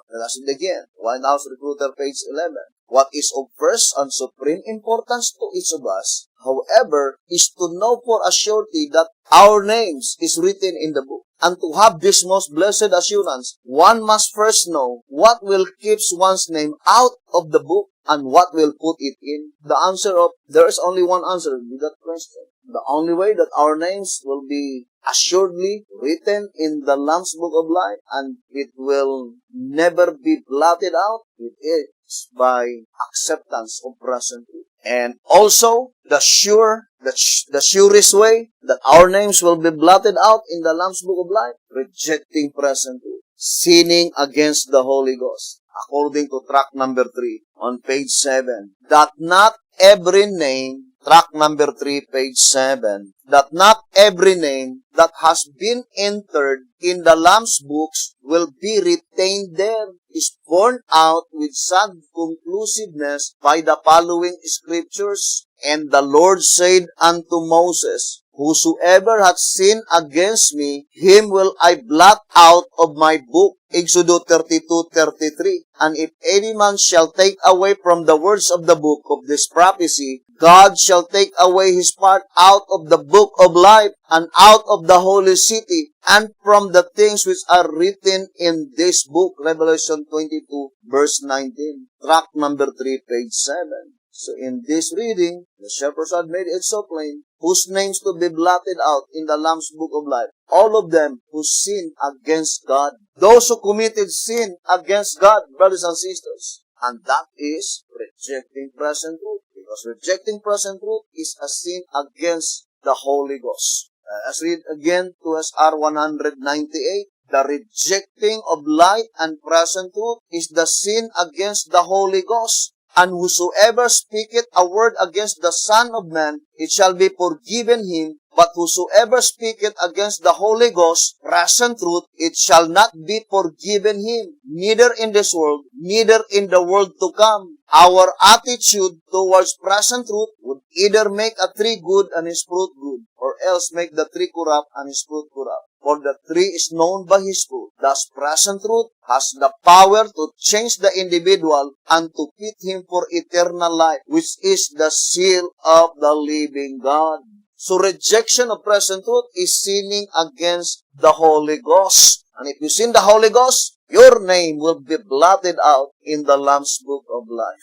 That's it again. White House Recruiter, page 11. What is of first and supreme importance to each of us, however, is to know for a surety that our names is written in the book. And to have this most blessed assurance, one must first know what will keep one's name out of the book and what will put it in. The answer of, there is only one answer to that question. The only way that our names will be assuredly written in the Lamb's Book of Life and it will never be blotted out, it is by acceptance of present truth. And also, the surest way that our names will be blotted out in the Lamb's Book of Life, rejecting present truth, sinning against the Holy Ghost. According to track number 3 on page 7, that not every name, track number 3, page 7, that not every name that has been entered in the Lamb's books will be retained there is borne out with sad conclusiveness by the following scriptures. And the Lord said unto Moses, Whosoever hath sinned against me, him will I blot out of my book. Exodus 32:33. And if any man shall take away from the words of the book of this prophecy, God shall take away his part out of the book of life, and out of the holy city, and from the things which are written in this book. Revelation 22, verse 19. Track number 3, page 7. So in this reading, the shepherds had made it so plain, whose names to be blotted out in the Lamb's Book of Life. All of them who sinned against God. Those who committed sin against God, brothers and sisters. And that is rejecting present truth. Because rejecting present truth is a sin against the Holy Ghost. Let's read again to SR 198. The rejecting of light and present truth is the sin against the Holy Ghost. And whosoever speaketh a word against the Son of Man, it shall be forgiven him. But whosoever speaketh against the Holy Ghost, present truth, it shall not be forgiven him, neither in this world, neither in the world to come. Our attitude towards present truth would either make a tree good and his fruit good, or else make the tree corrupt and his fruit corrupt. For the tree is known by his fruit. Thus, present truth has the power to change the individual and to fit him for eternal life, which is the seal of the living God. So, rejection of present truth is sinning against the Holy Ghost. And if you sin the Holy Ghost, your name will be blotted out in the Lamb's Book of Life.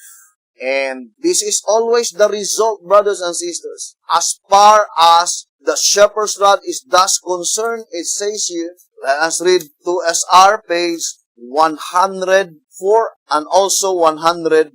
And this is always the result, brothers and sisters. As far as the shepherd's rod is thus concerned, it says here, let us read 2SR page 104 and also 103.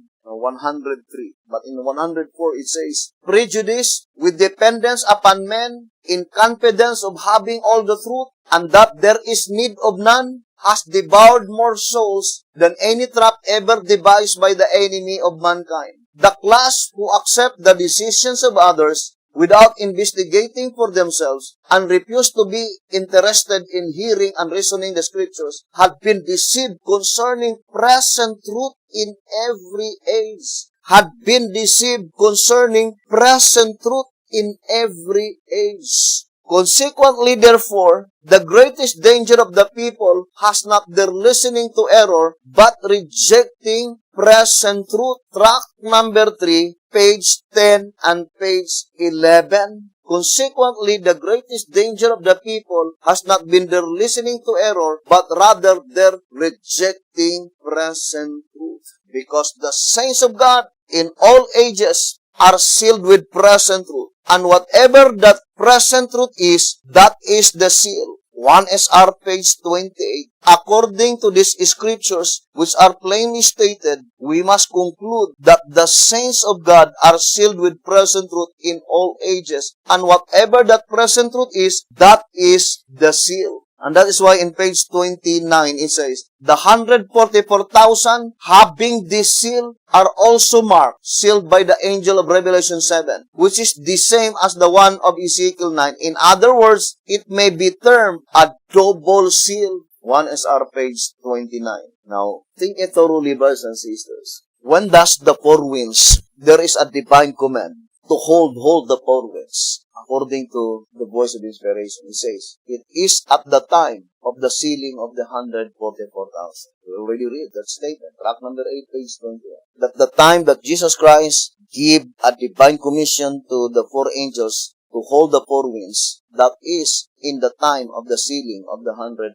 But in 104 it says, prejudice with dependence upon men, in confidence of having all the truth, and that there is need of none, has devoured more souls than any trap ever devised by the enemy of mankind. The class who accept the decisions of others without investigating for themselves and refuse to be interested in hearing and reasoning the scriptures have been deceived concerning present truth in every age. Had been deceived concerning present truth in every age. Consequently, therefore, the greatest danger of the people has not their listening to error, but rejecting present truth. Track number 3, page 10 and page 11. Consequently, the greatest danger of the people has not been their listening to error, but rather their rejecting present truth. Because the saints of God in all ages are sealed with present truth. And whatever that present truth is, that is the seal. 1 SR page 28. According to these scriptures, which are plainly stated, we must conclude that the saints of God are sealed with present truth in all ages. And whatever that present truth is, that is the seal. And that is why in page 29 it says, the 144,000 having this seal are also marked, sealed by the angel of Revelation 7, which is the same as the one of Ezekiel 9. In other words, it may be termed a double seal. 1 SR page 29. Now, think it thoroughly, brothers and sisters. When does the four winds, there is a divine command to hold the four winds. According to the voice of inspiration, it says, it is at the time of the sealing of the 144,000. We already read that statement. Track number 8, page 21. That the time that Jesus Christ gave a divine commission to the four angels to hold the four winds, that is in the time of the sealing of the 144,000.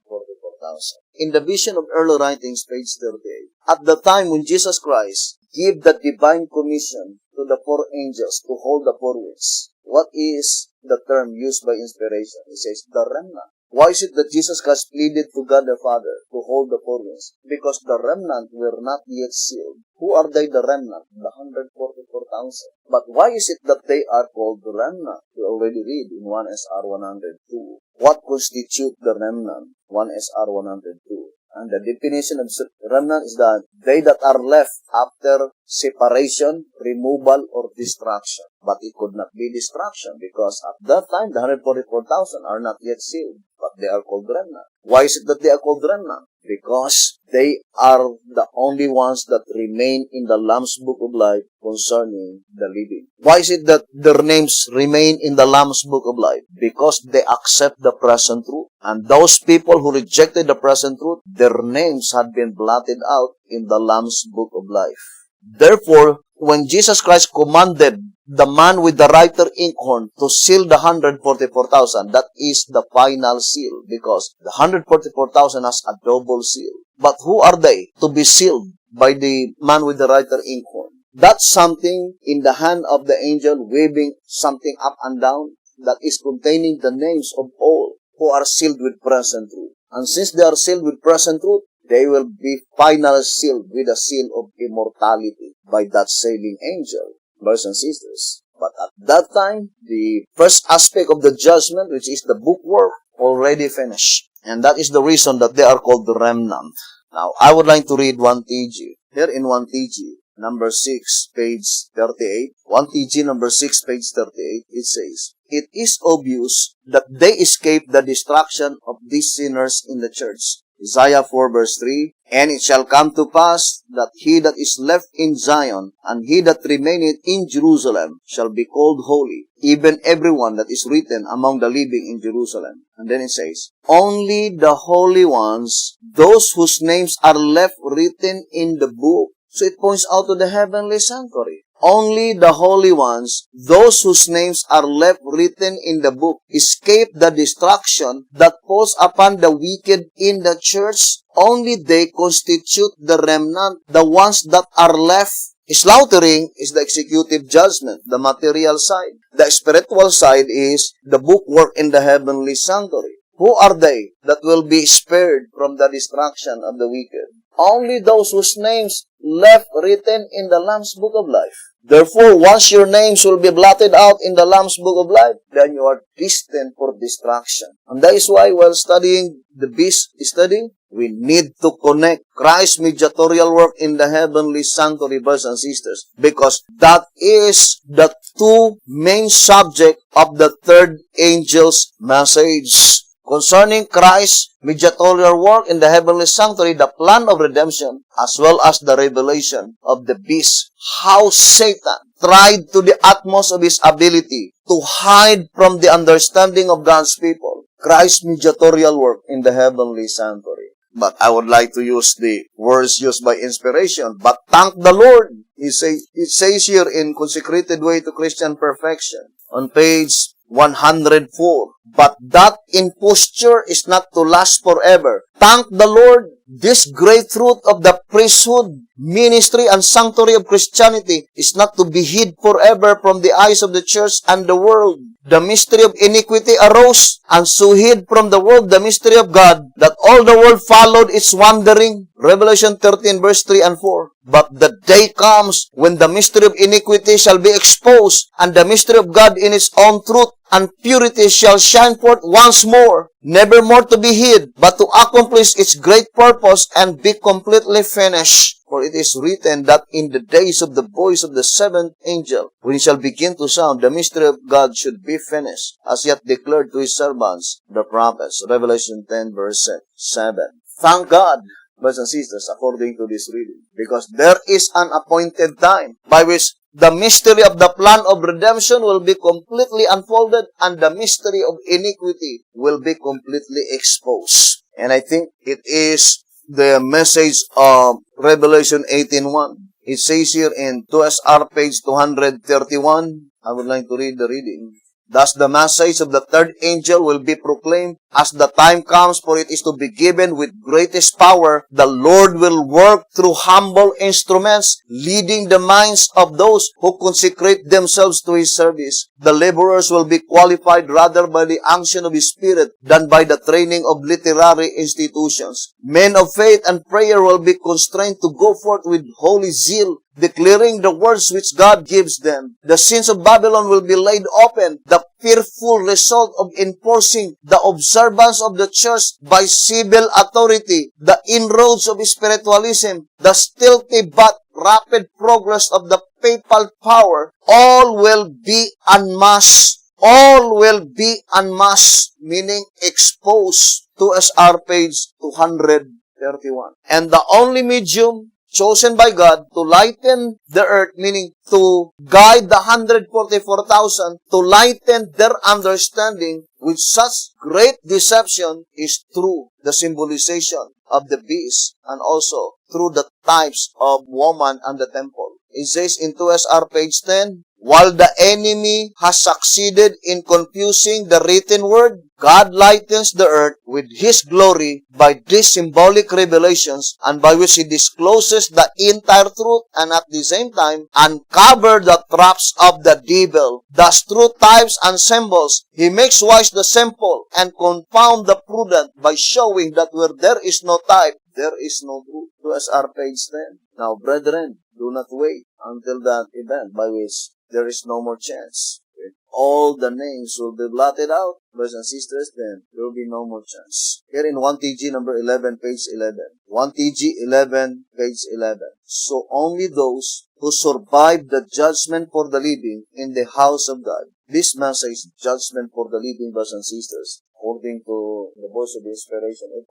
In the vision of early writings, page 38, at the time when Jesus Christ gave the divine commission to the four angels to hold the four winds, what is the term used by inspiration? It says, the remnant. Why is it that Jesus Christ pleaded to God the Father to hold the four winds? Because the remnant were not yet sealed. Who are they, the remnant? The 144,000. But why is it that they are called the remnant? We already read in 1 SR 102. What constitutes the remnant? 1 SR 102. And the definition of remnant is that they that are left after separation, removal, or destruction. But it could not be destruction because at that time, the 144,000 are not yet sealed. But they are called remnant. Why is it that they are called remnant? Because they are the only ones that remain in the Lamb's Book of Life concerning the living. Why is it that their names remain in the Lamb's Book of Life? Because they accept the present truth. And those people who rejected the present truth, their names had been blotted out in the Lamb's Book of Life. Therefore, when Jesus Christ commanded the man with the writer inkhorn to seal the 144,000, that is the final seal, because the 144,000 has a double seal. But who are they to be sealed by the man with the writer inkhorn? That's something in the hand of the angel waving something up and down that is containing the names of all who are sealed with present truth. And since they are sealed with present truth, they will be finally sealed with a seal of immortality by that sealing angel, brothers and sisters. But at that time, the first aspect of the judgment, which is the bookwork, already finished. And that is the reason that they are called the remnant. Now, I would like to read 1 TG. Here in 1 TG, number 6, page 38. 1 TG, number 6, page 38, it says, it is obvious that they escape the destruction of these sinners in the church. Isaiah 4 verse 3, and it shall come to pass that he that is left in Zion, and he that remaineth in Jerusalem, shall be called holy, even everyone that is written among the living in Jerusalem. And then it says, only the holy ones, those whose names are left written in the book. So it points out to the heavenly sanctuary. Only the holy ones, those whose names are left written in the book, escape the destruction that falls upon the wicked in the church. Only they constitute the remnant, the ones that are left. Slaughtering is the executive judgment, the material side. The spiritual side is the bookwork in the heavenly sanctuary. Who are they that will be spared from the destruction of the wicked? Only those whose names left written in the Lamb's Book of Life. Therefore, once your names will be blotted out in the Lamb's Book of Life, then you are destined for destruction. And that is why while studying the beast study, we need to connect Christ's mediatorial work in the heavenly sanctuary, brothers and sisters, because that is the two main subject of the third angel's message. Concerning Christ's mediatorial work in the heavenly sanctuary, the plan of redemption, as well as the revelation of the beast, how Satan tried to the utmost of his ability to hide from the understanding of God's people Christ's mediatorial work in the heavenly sanctuary. But I would like to use the words used by inspiration. But thank the Lord. It says here in Consecrated Way to Christian Perfection on page 104. But that imposture is not to last forever. Thank the Lord. This great truth of the priesthood, ministry, and sanctuary of Christianity is not to be hid forever from the eyes of the church and the world. The mystery of iniquity arose, and so hid from the world the mystery of God, that all the world followed its wandering. Revelation 13 verse 3 and 4. But the day comes when the mystery of iniquity shall be exposed, and the mystery of God in its own truth and purity shall shine forth once more, never more to be hid, but to accomplish its great purpose and be completely finished. For it is written that in the days of the voice of the seventh angel, when he shall begin to sound, the mystery of God should be finished, as yet declared to his servants, the prophets. Revelation 10 verse 7. Thank God, brothers and sisters, according to this reading, because there is an appointed time by which the mystery of the plan of redemption will be completely unfolded, and the mystery of iniquity will be completely exposed. And I think it is the message of Revelation 18:1. It says here in 2SR page 231, I would like to read the reading. Thus the message of the third angel will be proclaimed as the time comes, for it is to be given with greatest power. The Lord will work through humble instruments, leading the minds of those who consecrate themselves to His service. The laborers will be qualified rather by the unction of His Spirit than by the training of literary institutions. Men of faith and prayer will be constrained to go forth with holy zeal, declaring the words which God gives them. The sins of Babylon will be laid open, the fearful result of enforcing the observance of the church by civil authority, the inroads of spiritualism, the stealthy but rapid progress of the papal power, all will be unmasked. All will be unmasked, meaning exposed, to SR page 231. And the only medium chosen by God to lighten the earth, meaning to guide the 144,000, to lighten their understanding with such great deception, is through the symbolization of the beast and also through the types of woman and the temple. It says in 2SR page 10, while the enemy has succeeded in confusing the written word, God lightens the earth with His glory by these symbolic revelations, and by which He discloses the entire truth and at the same time uncover the traps of the devil. Thus, through types and symbols, He makes wise the simple and confound the prudent by showing that where there is no type, there is no truth. 2SR page 10. Now, brethren, do not wait until that event by which there is no more chance. If all the names will be blotted out, brothers and sisters, then there will be no more chance. Here in 1TG number 11, page 11. 1TG 11, page 11. So only those who survive the judgment for the living in the house of God. This message, judgment for the living, brothers and sisters, according to the voice of the inspiration, it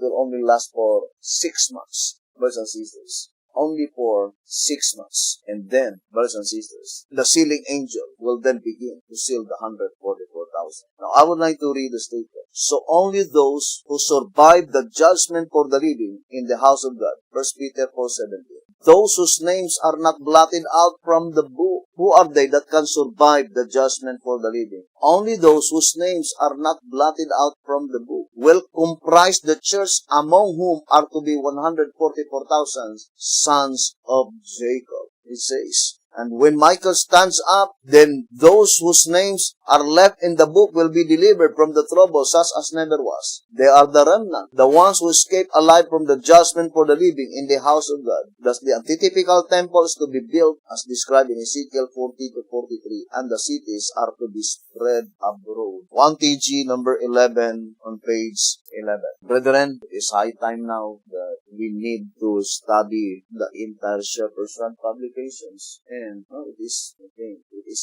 will only last for 6 months, brothers and sisters. Only for 6 months. And then, brothers and sisters, the sealing angel will then begin to seal the 144,000. Now, I would like to read the statement. So only those who survive the judgment for the living in the house of God. 1 Peter 4:17. Those whose names are not blotted out from the book. Who are they that can survive the judgment for the living? Only those whose names are not blotted out from the book will comprise the church, among whom are to be 144,000 sons of Jacob. It says, and when Michael stands up, then those whose names are left in the book will be delivered from the trouble such as never was. They are the remnant, the ones who escape alive from the judgment for the living in the house of God. Thus the antitypical temple is to be built as described in Ezekiel 40 to 43, and the cities are to be spread abroad. 1TG number 11 on page 11. Brethren, it is high time now that we need to study the entire Shepherd's Rod publications. And it is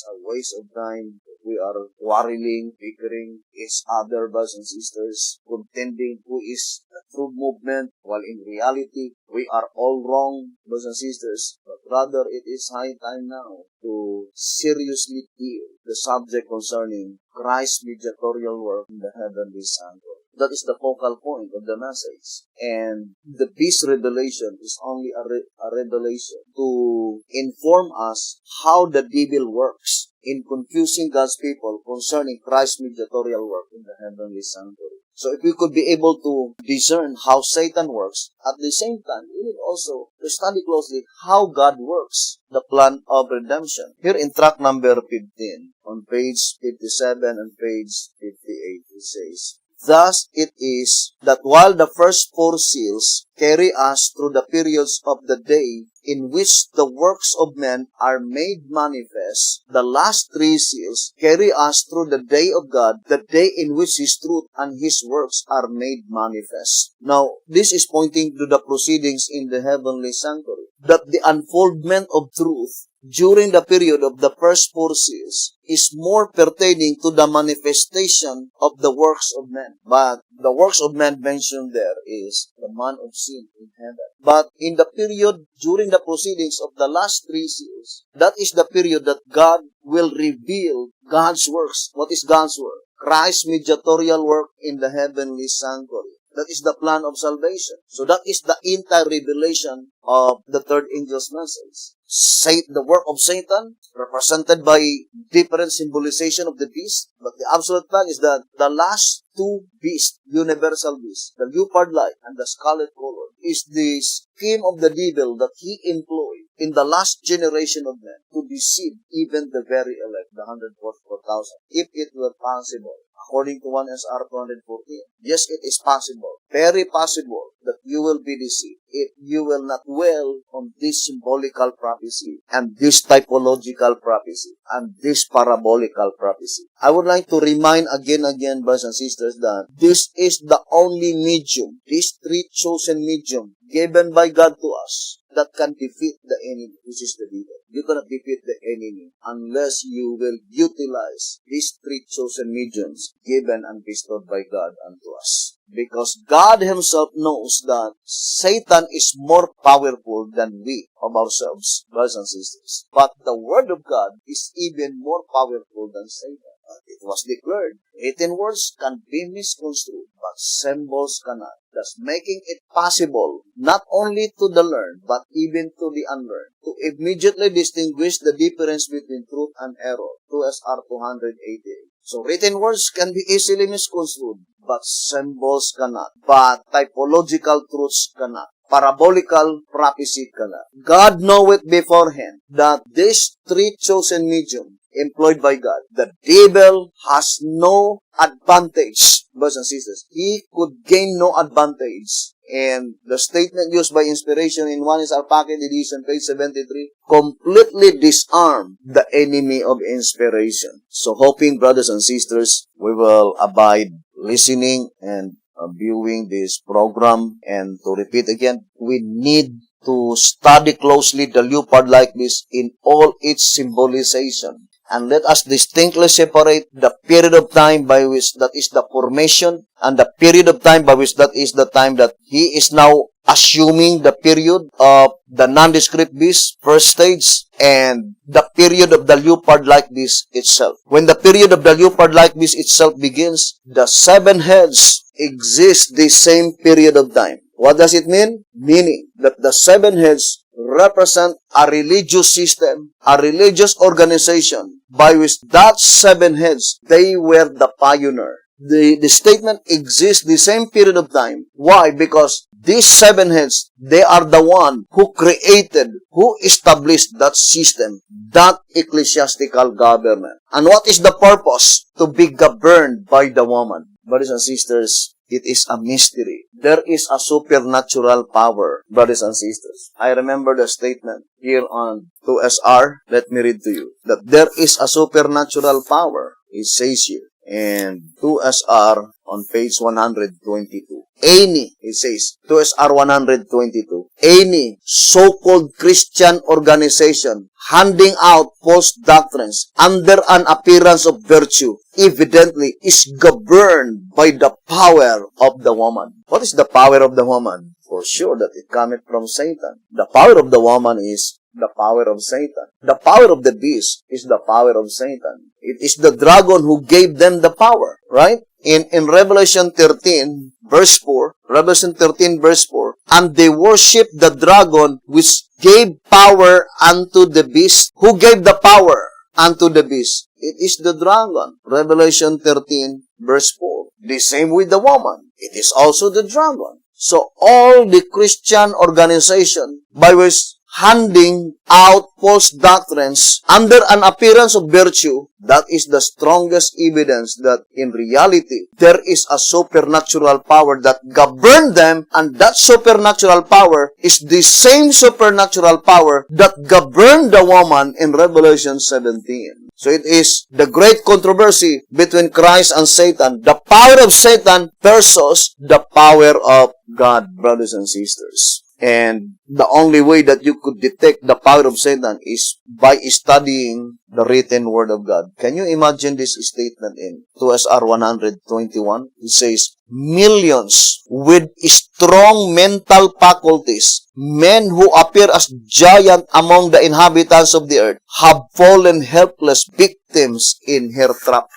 a waste of time. We are quarreling, bickering each other, brothers and sisters, contending who is the true movement, while in reality, we are all wrong, brothers and sisters. But rather, it is high time now to to seriously deal the subject concerning Christ's mediatorial work in the heavenly sanctuary. That is the focal point of the message. And the beast revelation is only a revelation to inform us how the devil works in confusing God's people concerning Christ's mediatorial work in the heavenly sanctuary. So if we could be able to discern how Satan works, at the same time, we need also to study closely how God works, the plan of redemption. Here in track number 15, on page 57 and page 58, it says, "Thus it is that while the first four seals carry us through the periods of the day in which the works of men are made manifest, the last three seals carry us through the day of God, the day in which His truth and His works are made manifest." Now, this is pointing to the proceedings in the heavenly sanctuary, that the unfoldment of truth during the period of the first four seals is more pertaining to the manifestation of the works of men. But the works of men mentioned there is the man of sin in heaven. But in the period during the proceedings of the last three seals, that is the period that God will reveal God's works. What is God's work? Christ's mediatorial work in the heavenly sanctuary. That is the plan of salvation. So that is the entire revelation of the third angel's message. The work of Satan, represented by different symbolization of the beast, but the absolute fact is that the last two beasts, universal beasts, the leopard-like and the scarlet color, is the scheme of the devil that he employed in the last generation of men to deceive even the very elect, the 144,000, if it were possible. According to 1 SR 214, yes, it is possible, very possible, that you will be deceived if you will not dwell on this symbolical prophecy and this typological prophecy and this parabolical prophecy. I would like to remind again, brothers and sisters, that this is the only medium, these three chosen medium given by God to us, that can defeat the enemy, which is the devil. You cannot defeat the enemy unless you will utilize these three chosen mediums given and bestowed by God unto us. Because God Himself knows that Satan is more powerful than we of ourselves, brothers and sisters. But the Word of God is even more powerful than Satan. It was declared, written words can be misconstrued, but symbols cannot, thus making it possible not only to the learned, but even to the unlearned, to immediately distinguish the difference between truth and error. 2 SR 288. So written words can be easily misconstrued, but symbols cannot. But typological truths cannot. Parabolical prophecy cannot. God knoweth beforehand that these three chosen medium employed by God, the devil has no advantage, brothers and sisters. He could gain no advantage. And the statement used by inspiration in 1 is our Pocket Edition, page 73, completely disarm the enemy of inspiration. So hoping, brothers and sisters, we will abide listening and viewing this program. And to repeat again, we need to study closely the leopard like this in all its symbolization. And let us distinctly separate the period of time by which that is the formation and the period of time by which that is the time that he is now assuming the period of the nondescript beast, first stage, and the period of the leopard-like beast itself. When the period of the leopard-like beast itself begins, the seven heads exist the same period of time. What does it mean? Meaning that the seven heads represent a religious system, a religious organization by which that seven heads, they were the pioneer. The statement exists the same period of time. Why? Because these seven heads, they are the one who created, who established that system, that ecclesiastical government. And what is the purpose? To be governed by the woman. Brothers and sisters, it is a mystery. There is a supernatural power, brothers and sisters. I remember the statement here on 2SR. Let me read to you. That there is a supernatural power. It says here. And 2SR on page 122. It says, 2SR 122, any so-called Christian organization handing out false doctrines under an appearance of virtue evidently is governed by the power of the woman. What is the power of the woman? For sure that it cometh from Satan. The power of the woman is the power of Satan. The power of the beast is the power of Satan. It is the dragon who gave them the power, right? In Revelation 13, verse 4, Revelation 13, verse 4, and they worship the dragon which gave power unto the beast. Who gave the power unto the beast? It is the dragon. Revelation 13, verse 4. The same with the woman. It is also the dragon. So all the Christian organization, by which handing out false doctrines under an appearance of virtue, that is the strongest evidence that in reality, there is a supernatural power that governed them, and that supernatural power is the same supernatural power that governed the woman in Revelation 17. So it is the great controversy between Christ and Satan, the power of Satan versus the power of God, brothers and sisters. And the only way that you could detect the power of Satan is by studying the written Word of God. Can you imagine this statement in 2SR 121? It says, millions with strong mental faculties, men who appear as giants among the inhabitants of the earth, have fallen helpless victims in her trap.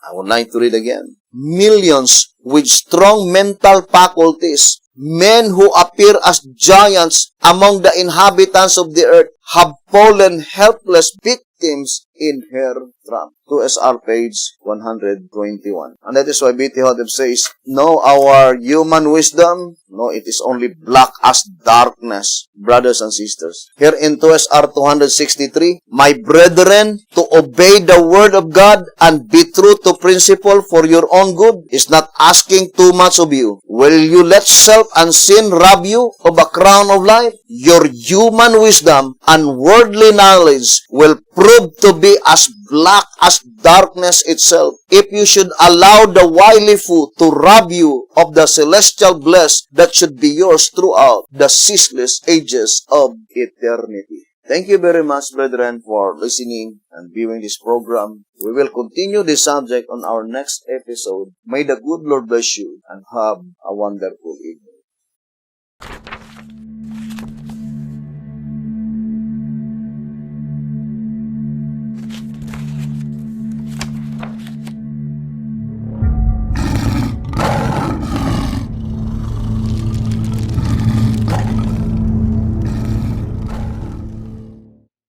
I would like to read again. Millions with strong mental faculties, men who appear as giants among the inhabitants of the earth, have fallen helpless victims in her trap. 2SR page 121. And that is why B.T. Hotep says, no, our human wisdom, no, it is only black as darkness, brothers and sisters. Here in 2SR 263, my brethren, to obey the word of God and be true to principle for your own good is not asking too much of you. Will you let self and sin rob you of a crown of life? Your human wisdom and worldly knowledge will prove to be as black as darkness itself if you should allow the wily fool to rob you of the celestial bliss that should be yours throughout the ceaseless ages of eternity. Thank you very much, brethren, for listening and viewing this program. We will continue this subject on our next episode. May the good Lord bless you and have a wonderful evening.